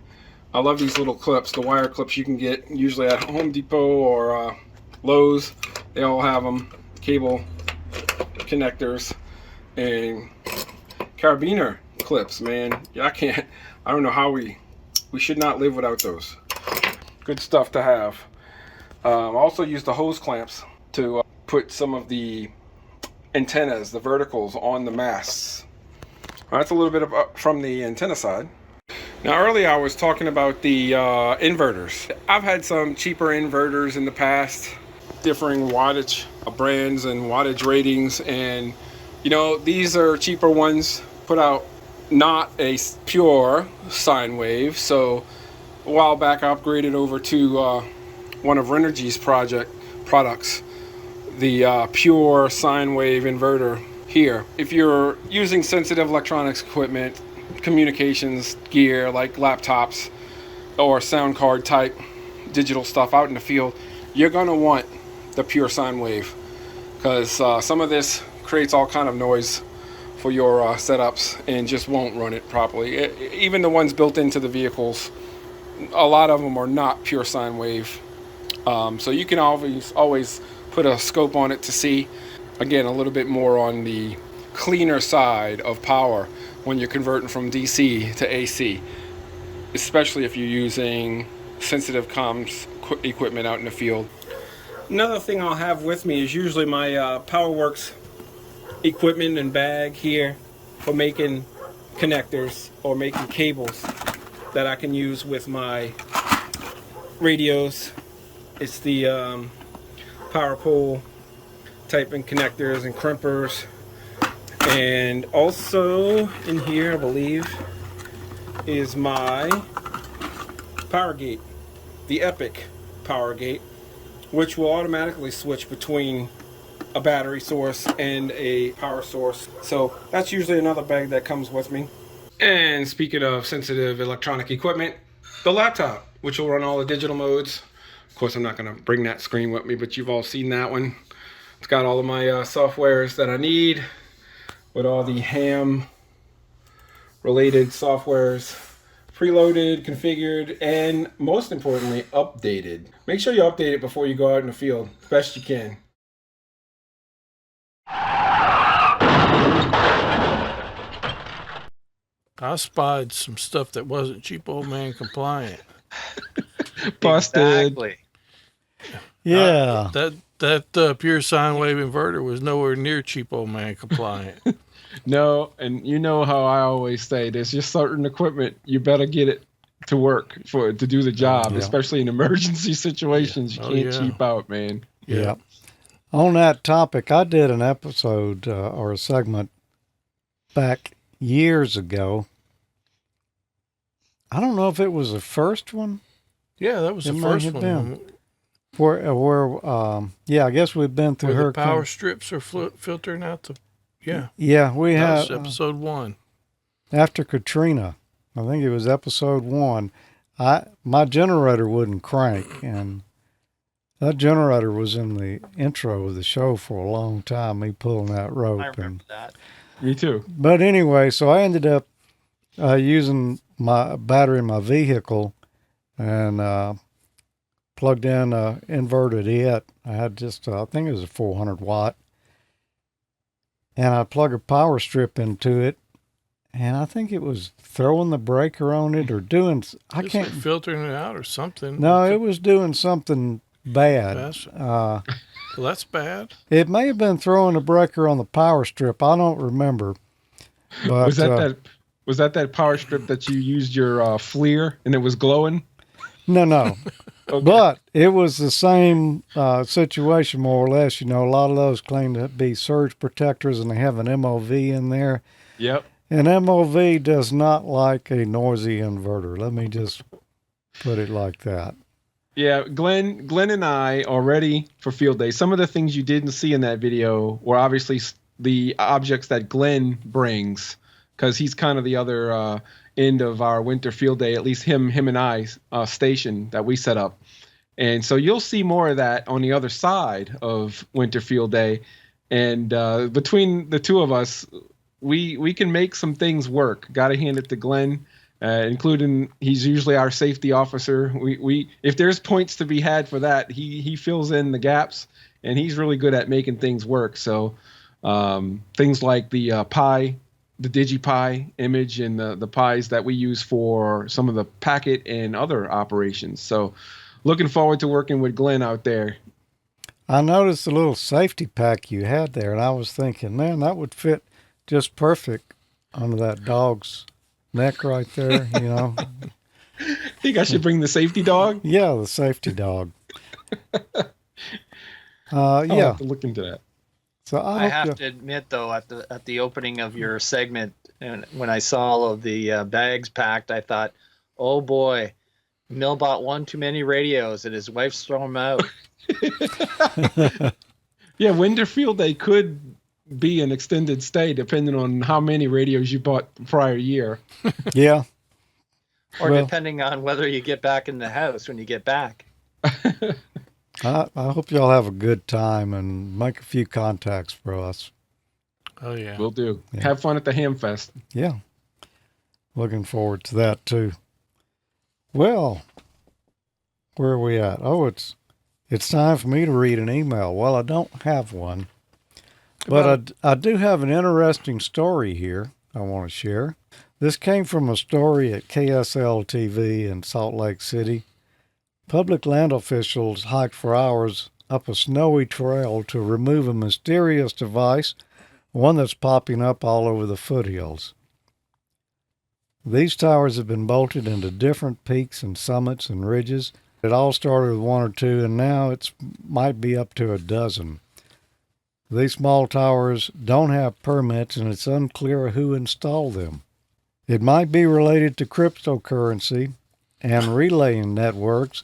I love these little clips, the wire clips you can get usually at Home Depot or Lowe's. They all have them, cable connectors and carabiner clips. Man, I don't know how we should not live without those. Good stuff to have. I also use the hose clamps to put some of the antennas, the verticals, on the masts. That's a little bit from the antenna side. Now earlier I was talking about the inverters. I've had some cheaper inverters in the past, differing wattage brands and wattage ratings, and these are cheaper ones, put out not a pure sine wave. So a while back I upgraded over to one of Renergy's products, the pure sine wave inverter here. If you're using sensitive electronics equipment, communications gear like laptops or sound card type digital stuff out in the field, you're gonna want the pure sine wave, because some of this creates all kind of noise for your setups and just won't run it properly. Even the ones built into the vehicles, a lot of them are not pure sine wave. So you can always put a scope on it to see, again, a little bit more on the cleaner side of power when you're converting from DC to AC, especially if you're using sensitive comms equipment out in the field. Another thing I'll have with me is usually my PowerWorks equipment and bag here for making connectors or making cables that I can use with my radios. It's the power pole type and connectors and crimpers. And also in here, I believe, is my power gate, the Epic power gate, which will automatically switch between a battery source and a power source. So that's usually another bag that comes with me. And speaking of sensitive electronic equipment, the laptop, which will run all the digital modes. Of course, I'm not going to bring that screen with me, but you've all seen that one. It's got all of my softwares that I need, with all the ham related softwares preloaded, configured, and most importantly, updated. Make sure you update it before you go out in the field, best you can. I spied some stuff that wasn't cheap old man compliant. Busted. Exactly. Yeah. That pure sine wave inverter was nowhere near cheap old man compliant. No, and you know how I always say, there's just certain equipment you better get it to work to do the job, Yeah. especially in emergency situations. You can't cheap out, man. Yeah. On that topic, I did an episode or a segment back years ago. I don't know if it was the first one. Yeah, that was It the may first have one. been. Where I guess we've been through Where the hurricane. power strips are filtering out the. Yeah, Yeah, we that had was episode 1. after Katrina. I think it was episode 1. My generator wouldn't crank, and that generator was in the intro of the show for a long time. Me pulling that rope, I remember that. Me too. but anyway, so I ended up using my battery in my vehicle and plugged in, inverted it. I had just, I think it was a 400 watt. And I plug a power strip into it. And I think it was throwing the breaker on it or doing, I Just can't, like filtering it out or something. no, it was doing something bad. Well, that's bad. It may have been throwing the breaker on the power strip. I don't remember. But Was that power strip that you used your FLIR and it was glowing? no. Okay. But it was the same situation, more or less. You know, a lot of those claim to be surge protectors, and they have an MOV in there. Yep. An MOV does not like a noisy inverter. Let me just put it like that. Yeah, Glenn and I are ready for field day. Some of the things you didn't see in that video were obviously the objects that Glenn brings, because he's kind of the other end of our winter field day, at least him and I station that we set up. And so you'll see more of that on the other side of winter field day. And between the two of us, we can make some things work. Got to hand it to Glenn, including he's usually our safety officer. We if there's points to be had for that, he fills in the gaps, and he's really good at making things work. So things like the the DigiPi image and the Pis that we use for some of the packet and other operations. So looking forward to working with Glenn out there. I noticed the little safety pack you had there, and I was thinking, man, that would fit just perfect under that dog's neck right there, you know. Think I should bring the safety dog? Yeah, the safety dog. I'll Yeah. have to look into that. So I have to admit, though, at the opening of your segment, and when I saw all of the bags packed, I thought, oh boy, Emile bought one too many radios, and his wife's thrown them out. Yeah, winter field day could be an extended stay depending on how many radios you bought the prior year. Yeah. Or Well- depending on whether you get back in the house when you get back. I hope y'all have a good time and make a few contacts for us. Oh, yeah. Will do. Yeah. Have fun at the Hamfest. Yeah. Looking forward to that too. Well, where are we at? Oh, it's time for me to read an email. Well, I don't have one, but I do have an interesting story here I want to share. This came from a story at KSL-TV in Salt Lake City. Public land officials hiked for hours up a snowy trail to remove a mysterious device, one that's popping up all over the foothills. These towers have been bolted into different peaks and summits and ridges. It all started with one or two, and now it might be up to a dozen. These small towers don't have permits, and it's unclear who installed them. It might be related to cryptocurrency and relaying networks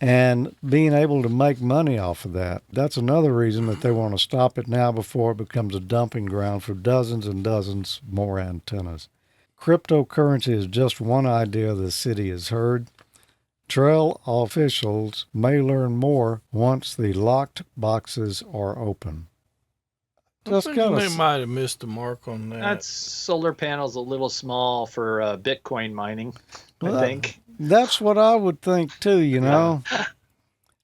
and being able to make money off of that. That's another reason that they want to stop it now before it becomes a dumping ground for dozens and dozens more antennas. Cryptocurrency is just one idea the city has heard. Trail officials may learn more once the locked boxes are open. Just I kind think they of, might have missed the mark on that. That's solar panels a little small for Bitcoin mining, Well, I think. that's what I would think too, you know.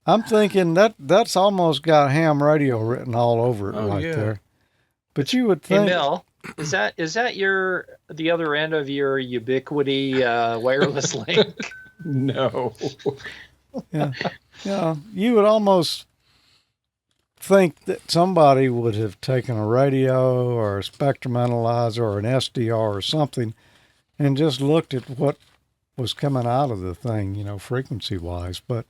I'm thinking that's almost got ham radio written all over it Oh, right yeah. there. But you would Hey, think, Emile, Is that the other end of your ubiquity wireless link? No. Yeah. Yeah. You would almost think that somebody would have taken a radio or a spectrum analyzer or an SDR or something and just looked at what was coming out of the thing, frequency wise. But,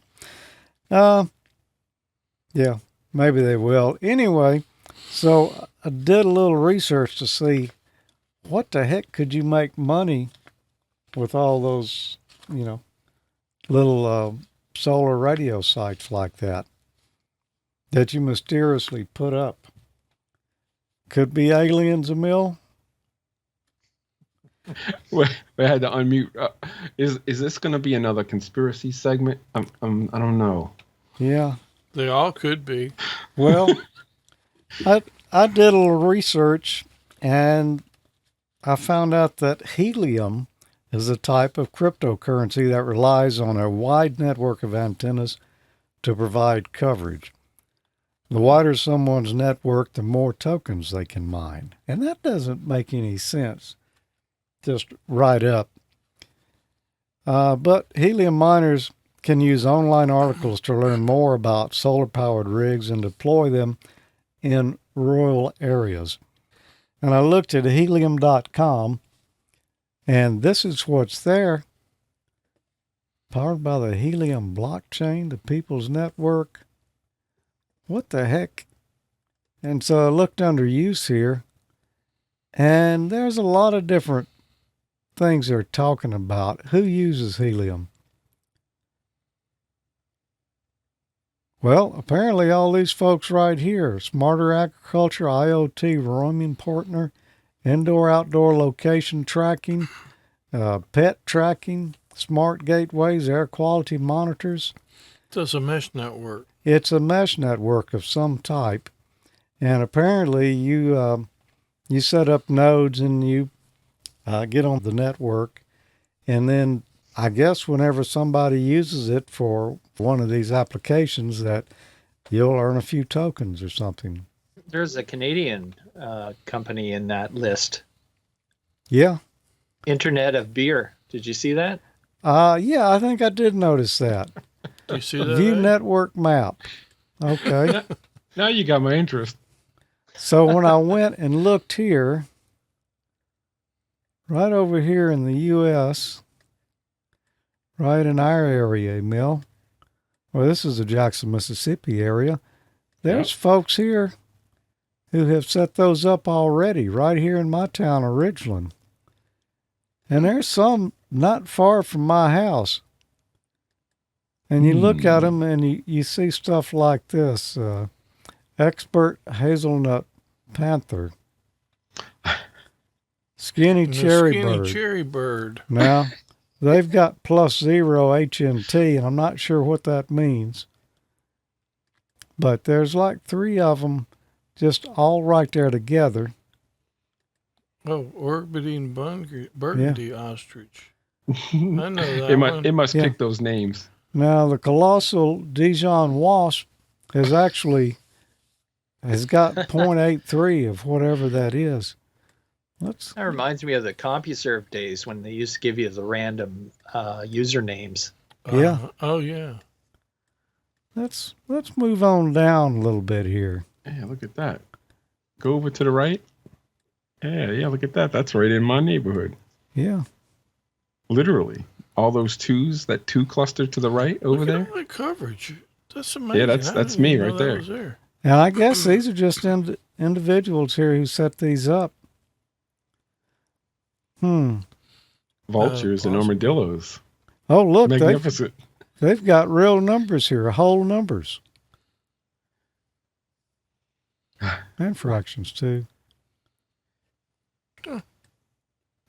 yeah, maybe they will. Anyway, so I did a little research to see what the heck could you make money with all those, little solar radio sites like that you mysteriously put up. Could be aliens, Emile. We had to unmute. Is this going to be another conspiracy segment? I don't know. Yeah. They all could be. Well, I did a little research and I found out that helium is a type of cryptocurrency that relies on a wide network of antennas to provide coverage. The wider someone's network, the more tokens they can mine. And that doesn't make any sense, just right up. But helium miners can use online articles to learn more about solar-powered rigs and deploy them in rural areas. And I looked at helium.com, and this is what's there. Powered by the Helium blockchain, the People's Network. What the heck? And so I looked under use here, and there's a lot of different things they're talking about. Who uses helium? Well, apparently all these folks right here: Smarter Agriculture, IoT roaming partner, indoor-outdoor location tracking, pet tracking, smart gateways, air quality monitors. So it's a mesh network. It's a mesh network of some type, and apparently you set up nodes and you get on the network, and then I guess whenever somebody uses it for one of these applications, that you'll earn a few tokens or something. There's a Canadian company in that list. Yeah. Internet of Beer. Did you see that? Yeah, I think I did notice that. Do you see that? View network map. Okay. Now you got my interest. So when I went and looked here, right over here in the U.S., right in our area, Emile, well, this is the Jackson, Mississippi area, there's folks here who have set those up already, right here in my town of Ridgeland. And there's some not far from my house. And you look at them and you see stuff like this. Expert Hazelnut Panther. Skinny Cherry Bird. Now, they've got +0 HNT, and I'm not sure what that means. But there's like 3 of them just all right there together. Oh, orbiting burgundy ostrich. I know that It must pick those names. Now, the colossal Dijon wasp has got 0.83 of whatever that is. That reminds me of the CompuServe days when they used to give you the random usernames. Yeah. Oh, yeah. Let's move on down a little bit here. Yeah, look at that. Go over to the right. Yeah, look at that. That's right in my neighborhood. Yeah. Literally. All those twos, that 2 cluster to the right over there. Look at all the coverage. That's amazing. Yeah, that's me right there. And I guess these are just individuals here who set these up. Vultures and armadillos. Oh, look. Magnificent. They've got real numbers here, whole numbers. And fractions, too.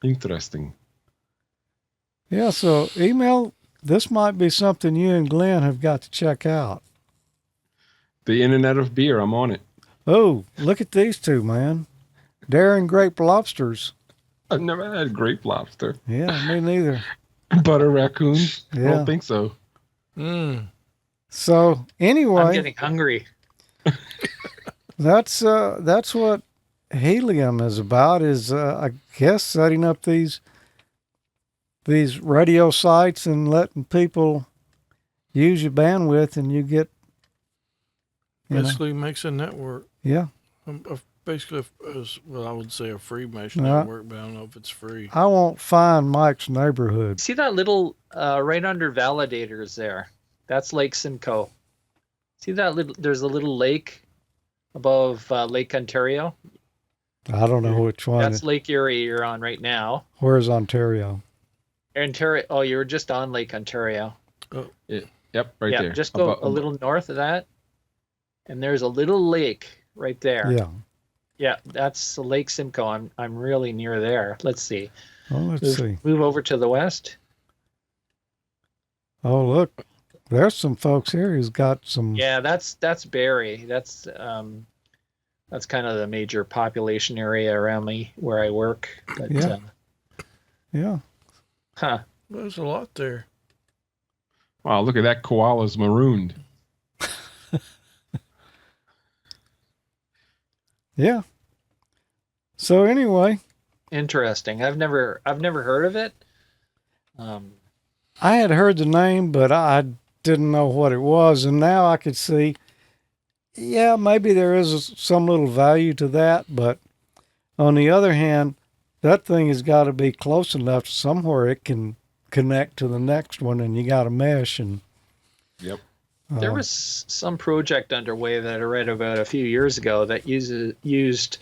Interesting. Yeah, so Emile, this might be something you and Glenn have got to check out. The Internet of Beer, I'm on it. Oh, look at these two, man. Daring grape lobsters. I've never had grape lobster. Yeah, me neither. Butter raccoon? Yeah. I don't think so. So anyway, I'm getting hungry. that's what Helium is about is, I guess, setting up these radio sites and letting people use your bandwidth, and you get, Basically makes a network. yeah. Basically, well, I would say a free mesh No. network, but I don't know if it's free. I won't find Mike's neighborhood. See that little right under validators there? That's Lake Simcoe. See that little? There's a little lake above Lake Ontario. I don't know which one. That's Lake Erie you're on right now. Where's Ontario? Ontario. Oh, you were just on Lake Ontario. Yep, right yeah, there. just go a little north of that, and there's a little lake right there. Yeah. Yeah, that's Lake Simcoe. I'm really near there. Let's see. Well, let's see. Move over to the west. Oh, look, there's some folks here who's got some. Yeah, that's Barrie. That's kind of the major population area around me where I work. But, Yeah. Yeah. Huh. There's a lot there. Wow, look at that, koala's marooned. Yeah. So anyway, Interesting. I've never heard of it. I had heard the name, but I didn't know what it was, and now I could see. Yeah, maybe there is some little value to that, but on the other hand, that thing has got to be close enough to somewhere it can connect to the next one, and you got a mesh. And Yep. There was some project underway that I read about a few years ago that used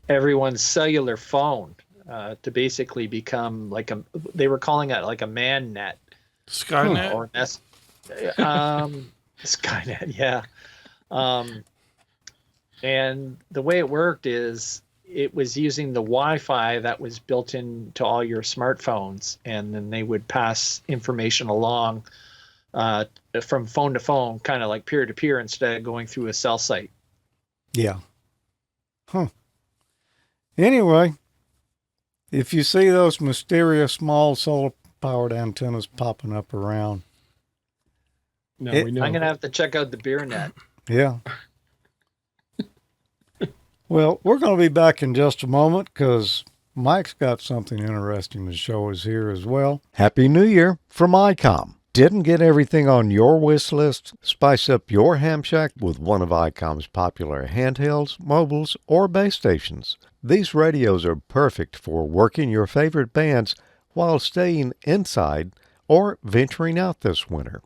everyone's cellular phone to basically become like they were calling it like a man net. Skynet? Or Skynet, yeah. And the way it worked is it was using the Wi-Fi that was built into all your smartphones, and then they would pass information along from phone to phone, kind of like peer to peer, instead of going through a cell site. yeah. Huh. Anyway, if you see those mysterious small solar-powered antennas popping up around, Now It- we know. I'm gonna have to check out the beer net. yeah. Well, we're going to be back in just a moment because Mike's got something interesting to show us here as well. Happy New Year from ICOM. Didn't get everything on your wish list? Spice up your ham shack with one of ICOM's popular handhelds, mobiles, or base stations. These radios are perfect for working your favorite bands while staying inside or venturing out this winter.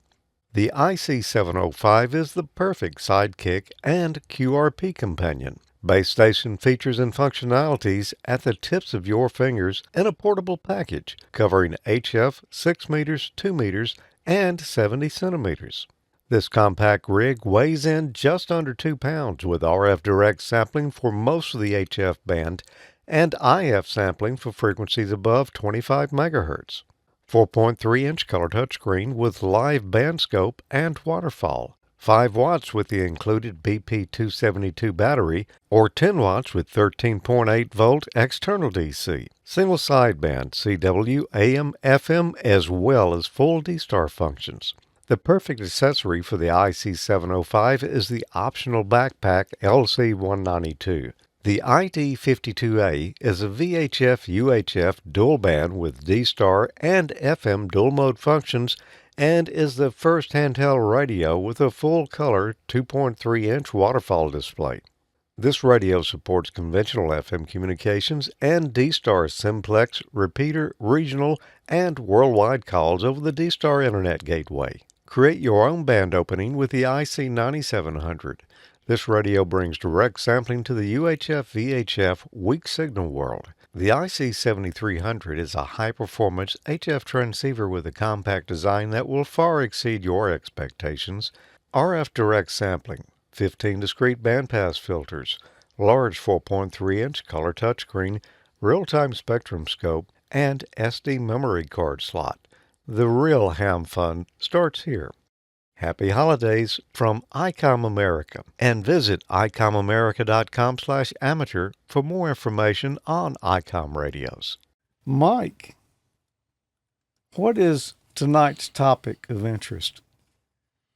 The IC705 is the perfect sidekick and QRP companion. Base station features and functionalities at the tips of your fingers in a portable package covering HF 6 meters, 2 meters, and 70 centimeters. This compact rig weighs in just under 2 pounds with RF direct sampling for most of the HF band and IF sampling for frequencies above 25 megahertz. 4.3-inch color touchscreen with live band scope and waterfall. 5 watts with the included BP272 battery, or 10 watts with 13.8 volt external DC. Single sideband CW, AM, FM, as well as full D-Star functions. The perfect accessory for the IC705 is the optional backpack LC192. The ID52A is a VHF-UHF dual band with D-Star and FM dual mode functions and is the first handheld radio with a full-color 2.3-inch waterfall display. This radio supports conventional FM communications and D-Star simplex, repeater, regional, and worldwide calls over the D-Star Internet Gateway. Create your own band opening with the IC9700. This radio brings direct sampling to the UHF-VHF weak signal world. The IC7300 is a high-performance HF transceiver with a compact design that will far exceed your expectations. RF direct sampling, 15 discrete bandpass filters, large 4.3-inch color touchscreen, real-time spectrum scope, and SD memory card slot. The real ham fun starts here. Happy holidays from ICOM America, and visit icomamerica.com/amateur for more information on ICOM radios. Mike, what is tonight's topic of interest?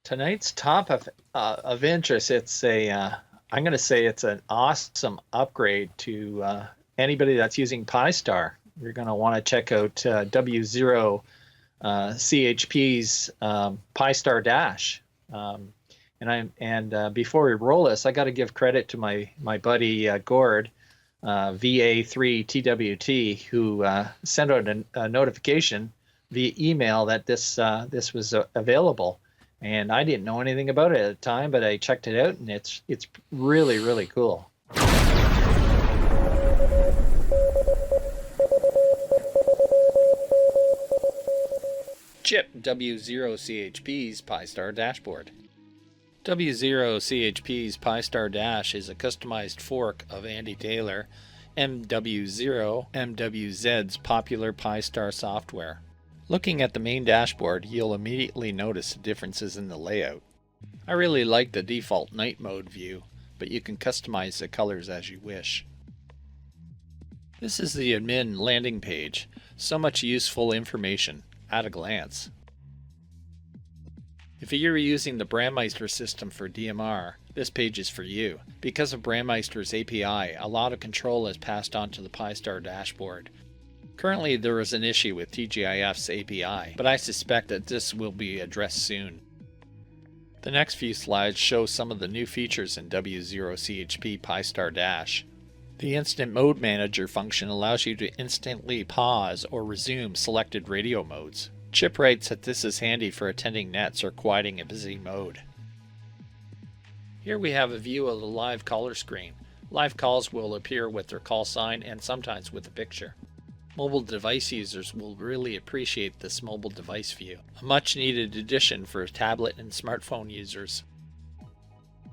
Tonight's top of interest, it's a I'm going to say it's an awesome upgrade to anybody that's using Pi-Star. You're going to want to check out W0CHP's Pi-Star Dash. Before we roll this, I got to give credit to my buddy Gord, VA3TWT, who sent out a notification via email that this was available, and I didn't know anything about it at the time, but I checked it out, and it's really, really cool. Chip W0CHP's Pi-Star Dashboard. W0CHP's Pi-Star Dash is a customized fork of Andy Taylor, MW0MWZ's popular Pi-Star software. Looking at the main dashboard, you'll immediately notice the differences in the layout. I really like the default night mode view, but you can customize the colors as you wish. This is the admin landing page. So much useful information at a glance. If you're using the Brandmeister system for DMR, this page is for you. Because of Brandmeister's API, a lot of control is passed on to the Pi-Star dashboard. Currently, there is an issue with TGIF's API, but I suspect that this will be addressed soon. The next few slides show some of the new features in W0CHP Pi-Star Dash. The Instant Mode Manager function allows you to instantly pause or resume selected radio modes. Chip writes that this is handy for attending nets or quieting a busy mode. Here we have a view of the live caller screen. Live calls will appear with their call sign and sometimes with a picture. Mobile device users will really appreciate this mobile device view, a much needed addition for tablet and smartphone users.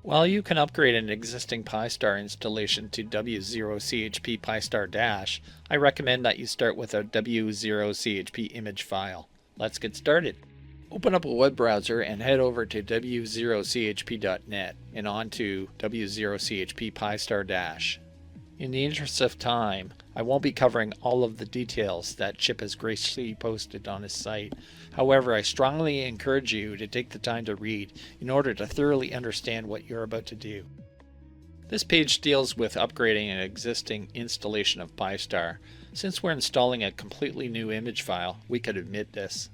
While you can upgrade an existing Pi-Star installation to W0CHP Pi-Star Dash, I recommend that you start with a W0CHP image file. Let's get started. Open up a web browser and head over to W0CHP.net and on to W0CHP Pi-Star Dash. In the interest of time, I won't be covering all of the details that Chip has graciously posted on his site. However, I strongly encourage you to take the time to read in order to thoroughly understand what you're about to do. This page deals with upgrading an existing installation of Pi-Star. Since we're installing a completely new image file, we could omit this.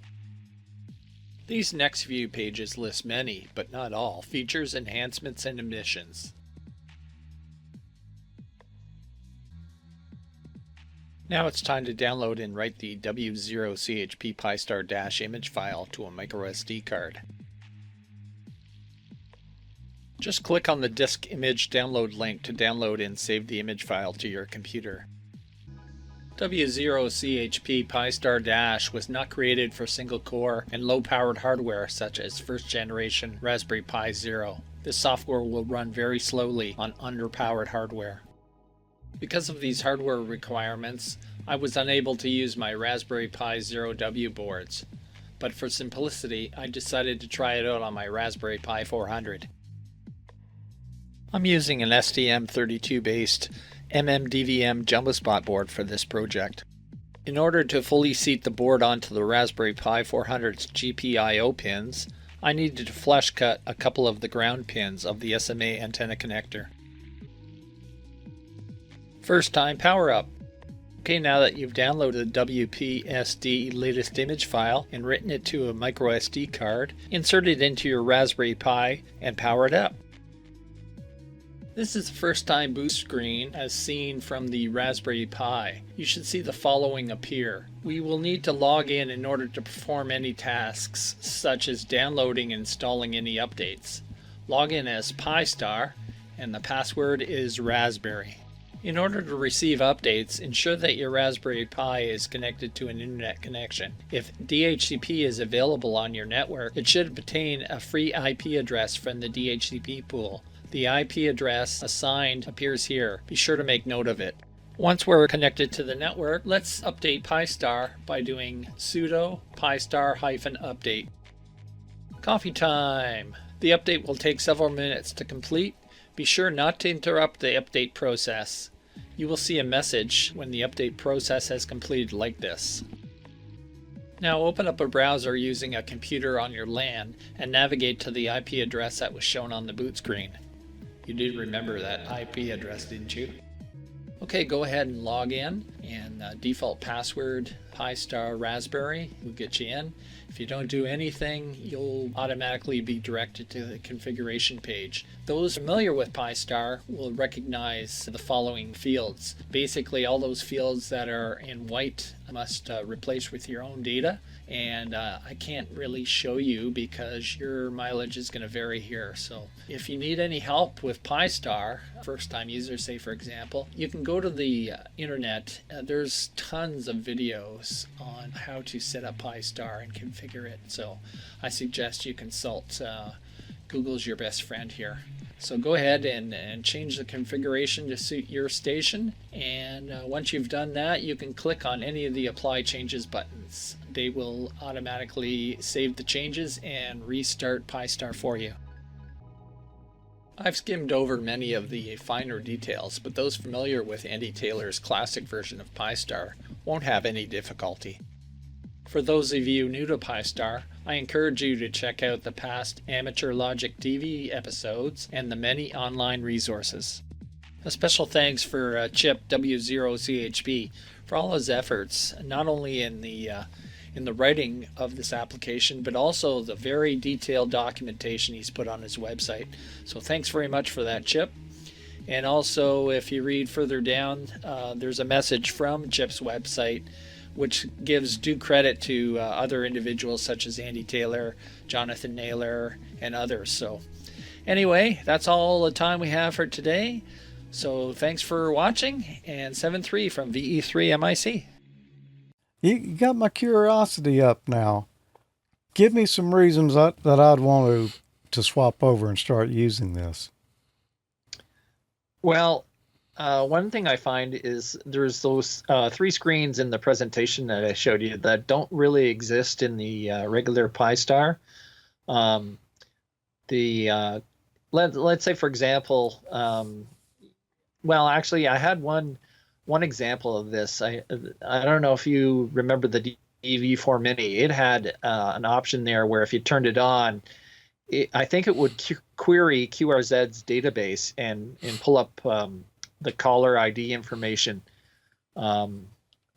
These next few pages list many, but not all, features, enhancements, and omissions. Now it's time to download and write the W0CHP Pi-Star Dash image file to a microSD card. Just click on the disk image download link to download and save the image file to your computer. W0CHP Pi-Star Dash was not created for single-core and low-powered hardware such as first-generation Raspberry Pi Zero. This software will run very slowly on underpowered hardware. Because of these hardware requirements, I was unable to use my Raspberry Pi Zero W boards, but for simplicity, I decided to try it out on my Raspberry Pi 400. I'm using an STM32 based MMDVM JumboSpot board for this project. In order to fully seat the board onto the Raspberry Pi 400's GPIO pins, I needed to flush cut a couple of the ground pins of the SMA antenna connector. First time power up. Okay, now that you've downloaded the WPSD latest image file and written it to a microSD card, insert it into your Raspberry Pi and power it up. This is the first time boot screen as seen from the Raspberry Pi. You should see the following appear. We will need to log in order to perform any tasks such as downloading and installing any updates. Log in as Pi-Star and the password is Raspberry. In order to receive updates, ensure that your Raspberry Pi is connected to an internet connection. If DHCP is available on your network, it should obtain a free IP address from the DHCP pool. The IP address assigned appears here. Be sure to make note of it. Once we're connected to the network, let's update Pi-Star by doing sudo pi-star-update. Coffee time! The update will take several minutes to complete. Be sure not to interrupt the update process. You will see a message when the update process has completed like this. Now open up a browser using a computer on your LAN and navigate to the IP address that was shown on the boot screen. You did remember that IP address, didn't you? Okay, go ahead and log in, and default password Pi-Star Raspberry will get you in. If you don't do anything, you'll automatically be directed to the configuration page. Those familiar with Pi-Star will recognize the following fields. Basically, all those fields that are in white must replace with your own data, and I can't really show you because your mileage is going to vary here. So if you need any help with Pi-Star, first-time users, say for example, you can go to the internet. There's tons of videos on how to set up Pi-Star and configure it. So I suggest you consult. Google's your best friend here. So go ahead and change the configuration to suit your station, and once you've done that, you can click on any of the apply changes buttons. They will automatically save the changes and restart Pi-Star for you. I've skimmed over many of the finer details, but those familiar with Andy Taylor's classic version of Pi-Star won't have any difficulty. For those of you new to Pi-Star, I encourage you to check out the past AmateurLogic.TV episodes and the many online resources. A special thanks for Chip W0CHP for all his efforts, not only in the writing of this application, but also the very detailed documentation he's put on his website. So thanks very much for that, Chip. And also, if you read further down, there's a message from Chip's website which gives due credit to other individuals such as Andy Taylor, Jonathan Naylor, and others. So anyway, that's all the time we have for today. So thanks for watching, and 7-3 from VE3MIC. You got my curiosity up now. Give me some reasons that I'd want to swap over and start using this. Well, one thing I find is there's those 3 screens in the presentation that I showed you that don't really exist in the regular Pi-Star. Let's say, for example, well, actually, I had one example of this. I don't know if you remember the DV4 Mini. It had an option there where if you turned it on, I think it would query QRZ's database and pull up the caller ID information. And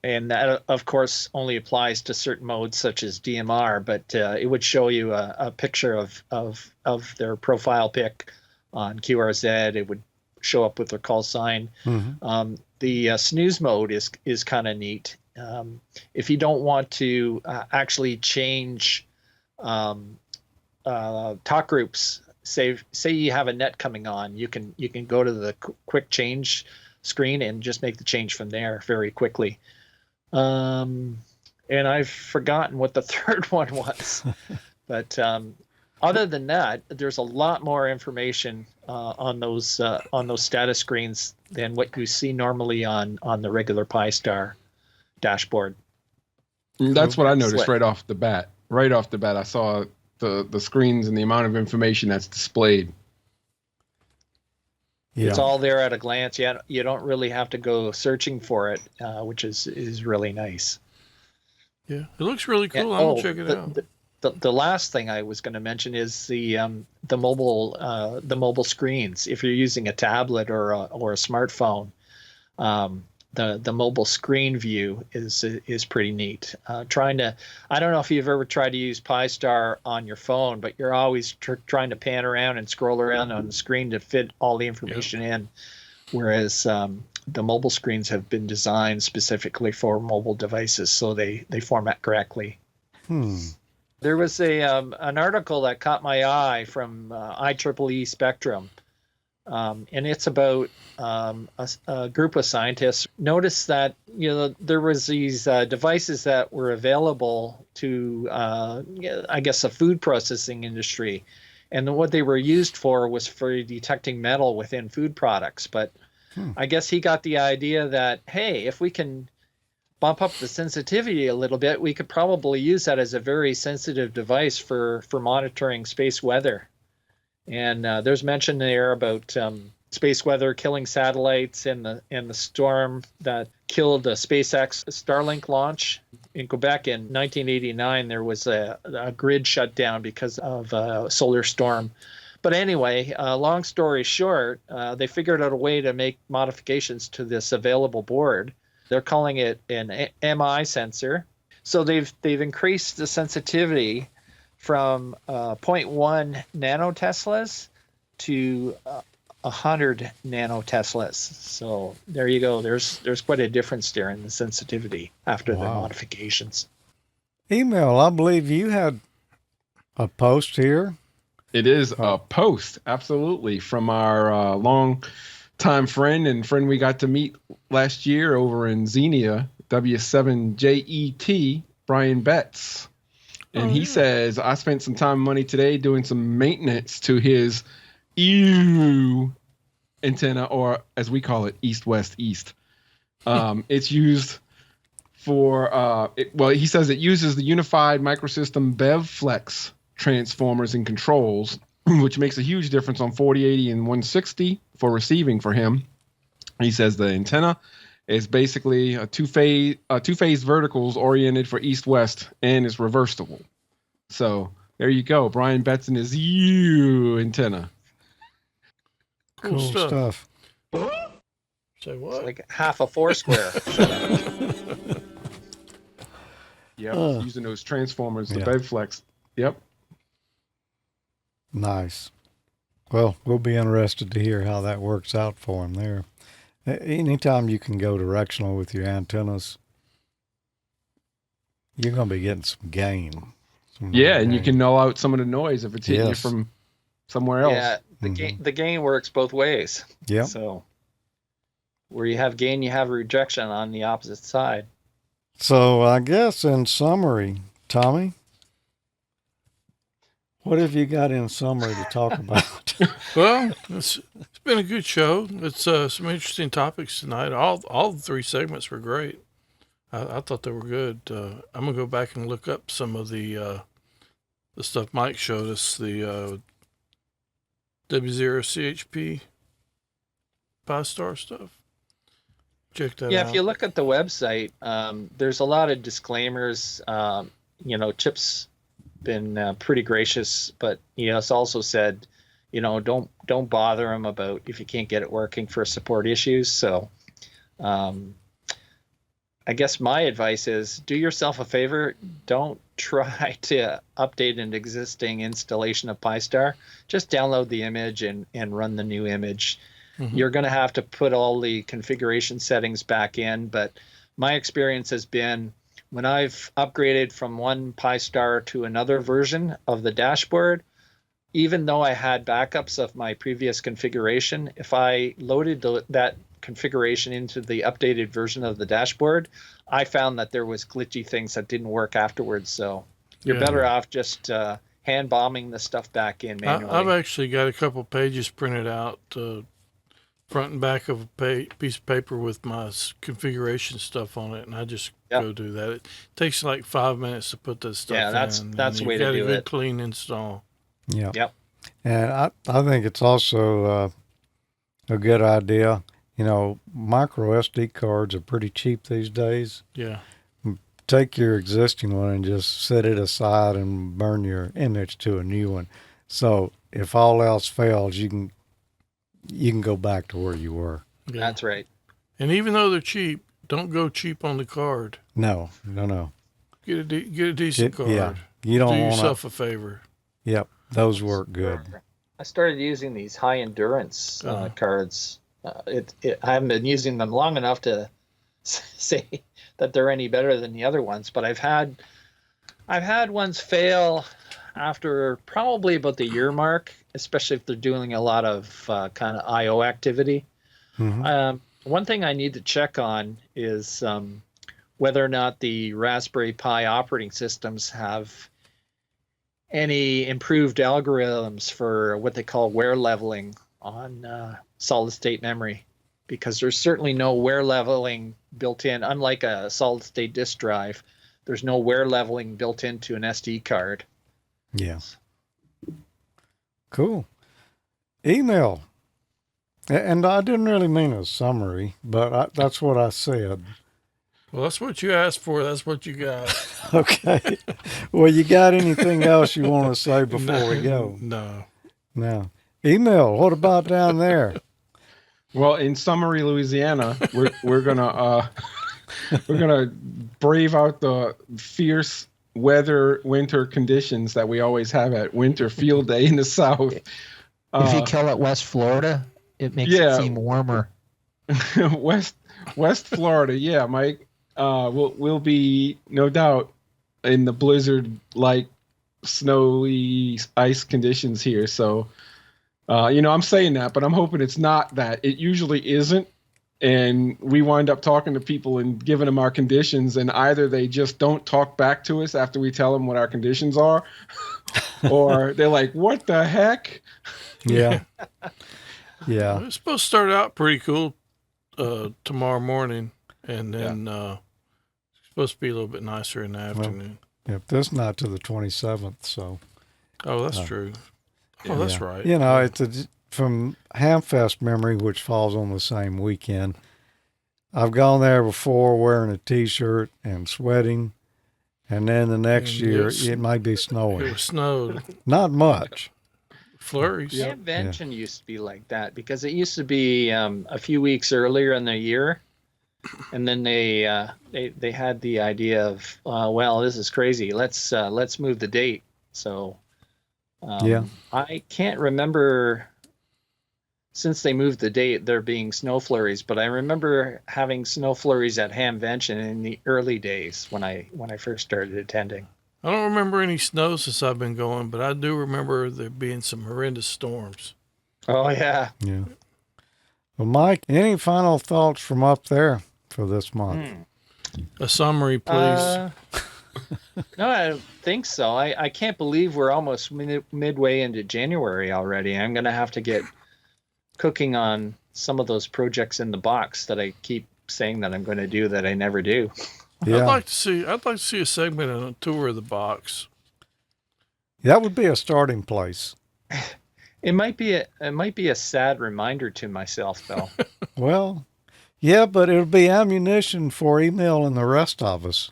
that, of course, only applies to certain modes such as DMR, but it would show you a picture of their profile pic on QRZ. It would show up with their call sign. Mm-hmm. The snooze mode is kind of neat. If you don't want to actually change talk groups, say you have a net coming on, you can go to the quick change screen and just make the change from there very quickly. And I've forgotten what the third one was, but other than that, there's a lot more information on those status screens than what you see normally on the regular Pi-Star dashboard. That's what I noticed right off the bat. Right off the bat, I saw the screens and the amount of information that's displayed. Yeah. It's all there at a glance. You don't really have to go searching for it, which is really nice. Yeah, it looks really cool. I'm gonna check it out. The last thing I was going to mention is the mobile screens. If you're using a tablet or a smartphone, the mobile screen view is pretty neat. I don't know if you've ever tried to use Pi-Star on your phone, but you're always trying to pan around and scroll around on the screen to fit all the information in, whereas the mobile screens have been designed specifically for mobile devices, so they format correctly. There was an article that caught my eye from IEEE Spectrum, and it's about a group of scientists noticed that there was these devices that were available to I guess the food processing industry, and what they were used for was for detecting metal within food products. But I guess he got the idea that, hey, if we can bump up the sensitivity a little bit, we could probably use that as a very sensitive device for monitoring space weather. And there's mention there about space weather killing satellites and the storm that killed the SpaceX Starlink launch. In Quebec in 1989, there was a grid shutdown because of a solar storm. But anyway, long story short, they figured out a way to make modifications to this available board. They're calling it an MI sensor. So they've increased the sensitivity from 0.1 nanoteslas to 100 nanoteslas. So there you go. There's quite a difference there in the sensitivity after the modifications. Emile, I believe you had a post here. It is a post, absolutely, from our long time friend we got to meet last year over in Xenia, W0CHP, Brian Betts. And he says, I spent some time and money today doing some maintenance to his EW antenna, or as we call it, east-west-east. It's used for, he says it uses the unified microsystem BevFlex transformers and controls, which makes a huge difference on 4080 and 160 for receiving for him. He says the antenna is basically a two-phase verticals oriented for east-west and is reversible. So there you go. Brian Betts and his antenna. Cool stuff. Say what? It's like half a foursquare. Yep, using those transformers, the BevFlex. Yep. Nice. Well, we'll be interested to hear how that works out for him there. Anytime you can go directional with your antennas, you're going to be getting some gain. And you can null out some of the noise if it's hitting you from somewhere else. Yeah, the gain works both ways. Yeah. So where you have gain, you have rejection on the opposite side. So I guess in summary, Tommy, what have you got in summary to talk about? Well, it's been a good show. It's some interesting topics tonight. All the three segments were great. I thought they were good. I'm gonna go back and look up some of the stuff Mike showed us. The W0CHP Pi-Star stuff. Check that out. Yeah, if you look at the website, there's a lot of disclaimers. Chip's been pretty gracious, but he has also said, don't bother him about if you can't get it working for support issues. So I guess my advice is do yourself a favor. Don't try to update an existing installation of Pi-Star. Just download the image and run the new image. Mm-hmm. You're going to have to put all the configuration settings back in, but my experience has been when I've upgraded from one Pi-Star to another version of the dashboard, even though I had backups of my previous configuration, if I loaded that configuration into the updated version of the dashboard, I found that there was glitchy things that didn't work afterwards. So you're better off just hand bombing the stuff back in manually. I've actually got a couple pages printed out, front and back of a piece of paper with my configuration stuff on it, and I just go do that. It takes like 5 minutes to put that stuff in. Yeah, that's the way to do it. Got a good clean install. Yeah. Yep. And I think it's also a good idea. Micro SD cards are pretty cheap these days. Yeah. Take your existing one and just set it aside and burn your image to a new one. So if all else fails, you can go back to where you were. Yeah. That's right. And even though they're cheap, don't go cheap on the card. No. Get a decent card. Yeah. You don't do wanna, yourself a favor. Yep. Those work good. I started using these high endurance cards. I haven't been using them long enough to say that they're any better than the other ones, but I've had ones fail after probably about the year mark, especially if they're doing a lot of kind of I/O activity. Mm-hmm. One thing I need to check on is whether or not the Raspberry Pi operating systems have any improved algorithms for what they call wear leveling on solid state memory, because there's certainly no wear leveling built in. Unlike a solid state disk drive, there's no wear leveling built into an SD card. Yes. Cool. Emile. And I didn't really mean a summary, but that's what I said. Well, that's what you asked for. That's what you got. Okay. Well, you got anything else you want to say before we go? No. Now, Emile, what about down there? Well, in Summery, Louisiana, we're gonna we're gonna brave out the fierce winter conditions that we always have at Winter Field Day in the South. If you call it West Florida, it makes yeah. it seem warmer. West Florida, yeah, Mike. We'll be no doubt in the blizzard-like snowy ice conditions here. So, I'm saying that, but I'm hoping it's not that. It usually isn't. And we wind up talking to people and giving them our conditions, and either they just don't talk back to us after we tell them what our conditions are, or they're like, "What the heck?" Yeah. Yeah. It's supposed to start out pretty cool tomorrow morning, and then it's supposed to be a little bit nicer in the afternoon. Yep, this is not to the 27th, so. Oh, that's true. Oh, that's right. It's from Hamfest memory, which falls on the same weekend. I've gone there before wearing a T-shirt and sweating, and then the next year it might be snowing. It snowed. Not much. Flurries. Yeah, Convention used to be like that because it used to be a few weeks earlier in the year, and then they had the idea of well, this is crazy. Let's move the date. So I can't remember since they moved the date there being snow flurries, but I remember having snow flurries at Hamvention in the early days when I first started attending. I don't remember any snow since I've been going, but I do remember there being some horrendous storms. Oh, yeah. Yeah. Well, Mike, any final thoughts from up there for this month? A summary, please. No, I don't think so. I can't believe we're almost midway into January already. I'm going to have to get cooking on some of those projects in the box that I keep saying that I'm going to do that I never do. Yeah. I'd like to see a segment on a tour of the box. That would be a starting place. It might be a sad reminder to myself, though. Well, yeah, but it'll be ammunition for Emile and the rest of us.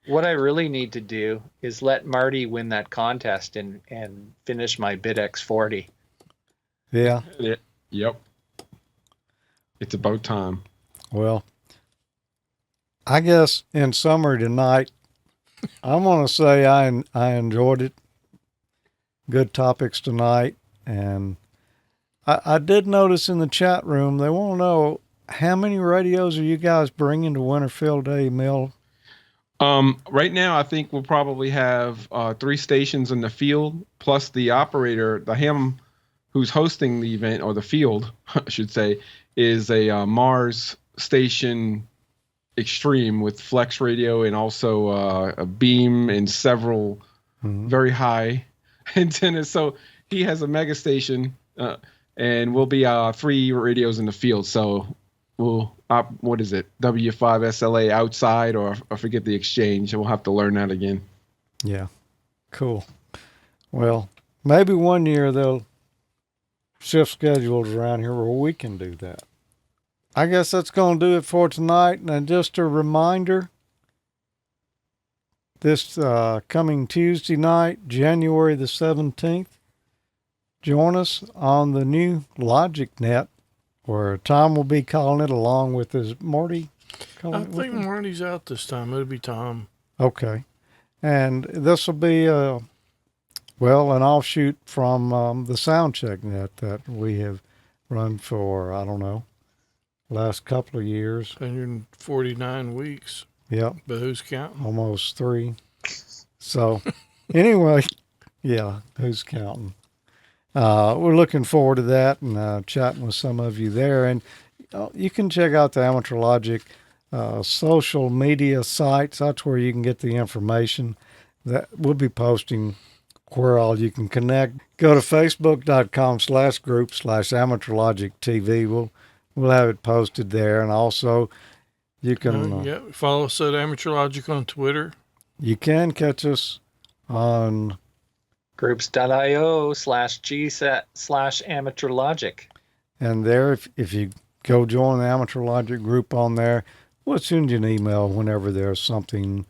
What I really need to do is let Marty win that contest and finish my BitX 40. Yeah. Yep. It's about time. Well, I guess in summary tonight, I want to say I enjoyed it. Good topics tonight. And I did notice in the chat room, they want to know how many radios are you guys bringing to Winterfield Day, Mill? Right now, I think we'll probably have 3 stations in the field, plus the operator, the ham who's hosting the event, or the field, I should say, is a Mars station extreme with flex radio and also a beam and several very high antennas. So he has a mega station, and we'll be 3 radios in the field. So we'll what is it, W5SLA outside, or I forget the exchange. We'll have to learn that again. Yeah, cool. Well, maybe one year they'll shift schedules around here where we can do that. I guess that's going to do it for tonight. And just a reminder, this coming Tuesday night, January the 17th, join us on the new LogicNet, where Tom will be calling it along with his Marty. I think Marty's out this time. It'll be Tom. Okay. And this will be, an offshoot from the Soundcheck Net that we have run for, I don't know, last couple of years. 149 weeks. Yep. But who's counting? Almost 3. So, anyway, yeah, who's counting? We're looking forward to that and chatting with some of you there. And you can check out the Amateur Logic social media sites. That's where you can get the information that we'll be posting, where all you can connect. Go to facebook.com/group/AmateurLogic.TV. We'll have it posted there. And also you can follow us at Amateur Logic on Twitter. You can catch us on groups.io/g/AmateurLogic. And there, if you go join the Amateur Logic group on there, we'll send you an email whenever there's something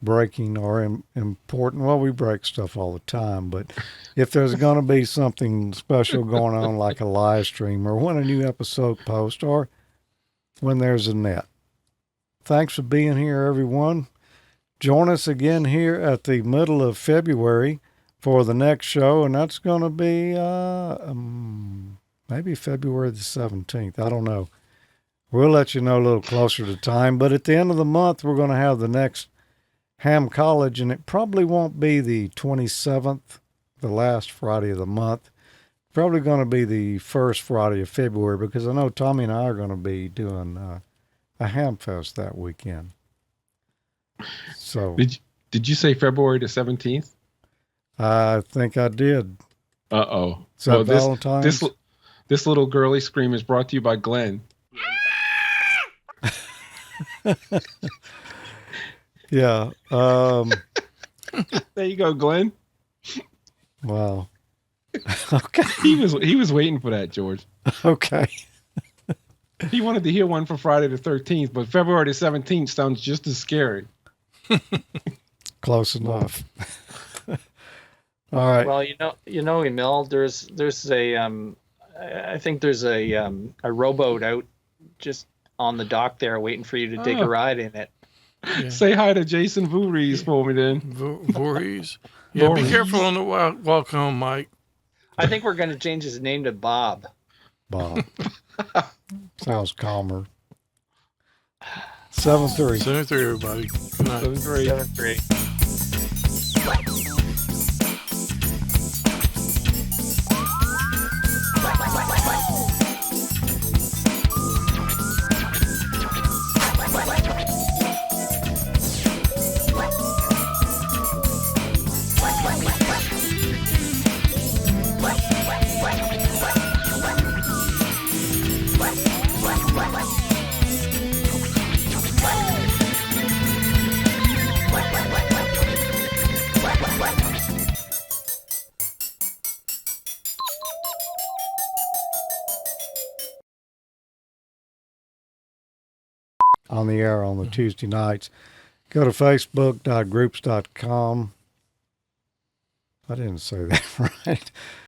breaking or important. Well, we break stuff all the time, but if there's going to be something special going on, like a live stream or when a new episode posts or when there's a net. Thanks for being here, everyone. Join us again here at the middle of February for the next show, and that's going to be maybe February the 17th. I don't know. We'll let you know a little closer to time, but at the end of the month, we're going to have the next Ham College, and it probably won't be the 27th, the last Friday of the month. Probably going to be the first Friday of February, because I know Tommy and I are going to be doing a hamfest that weekend. So did you say February the 17th? I think I did. Uh-oh. So Valentine's? This little girly scream is brought to you by Glenn. Yeah. There you go, Glenn. Wow. Okay. He was waiting for that, George. Okay. He wanted to hear one for Friday the 13th, but February the 17th sounds just as scary. Close enough. All right. Well, Emile, there's I think there's a rowboat out just on the dock there waiting for you to take a ride in it. Yeah. Say hi to Jason Voorhees for me then. Voorhees. Yeah, Voorhees. Be careful on the walk home, Mike. I think we're going to change his name to Bob. Bob. Sounds calmer. 7-3. 7-3, everybody. Good night. 7-3. 7-3. On the air on the Tuesday nights. Go to facebook.groups.com. I didn't say that right.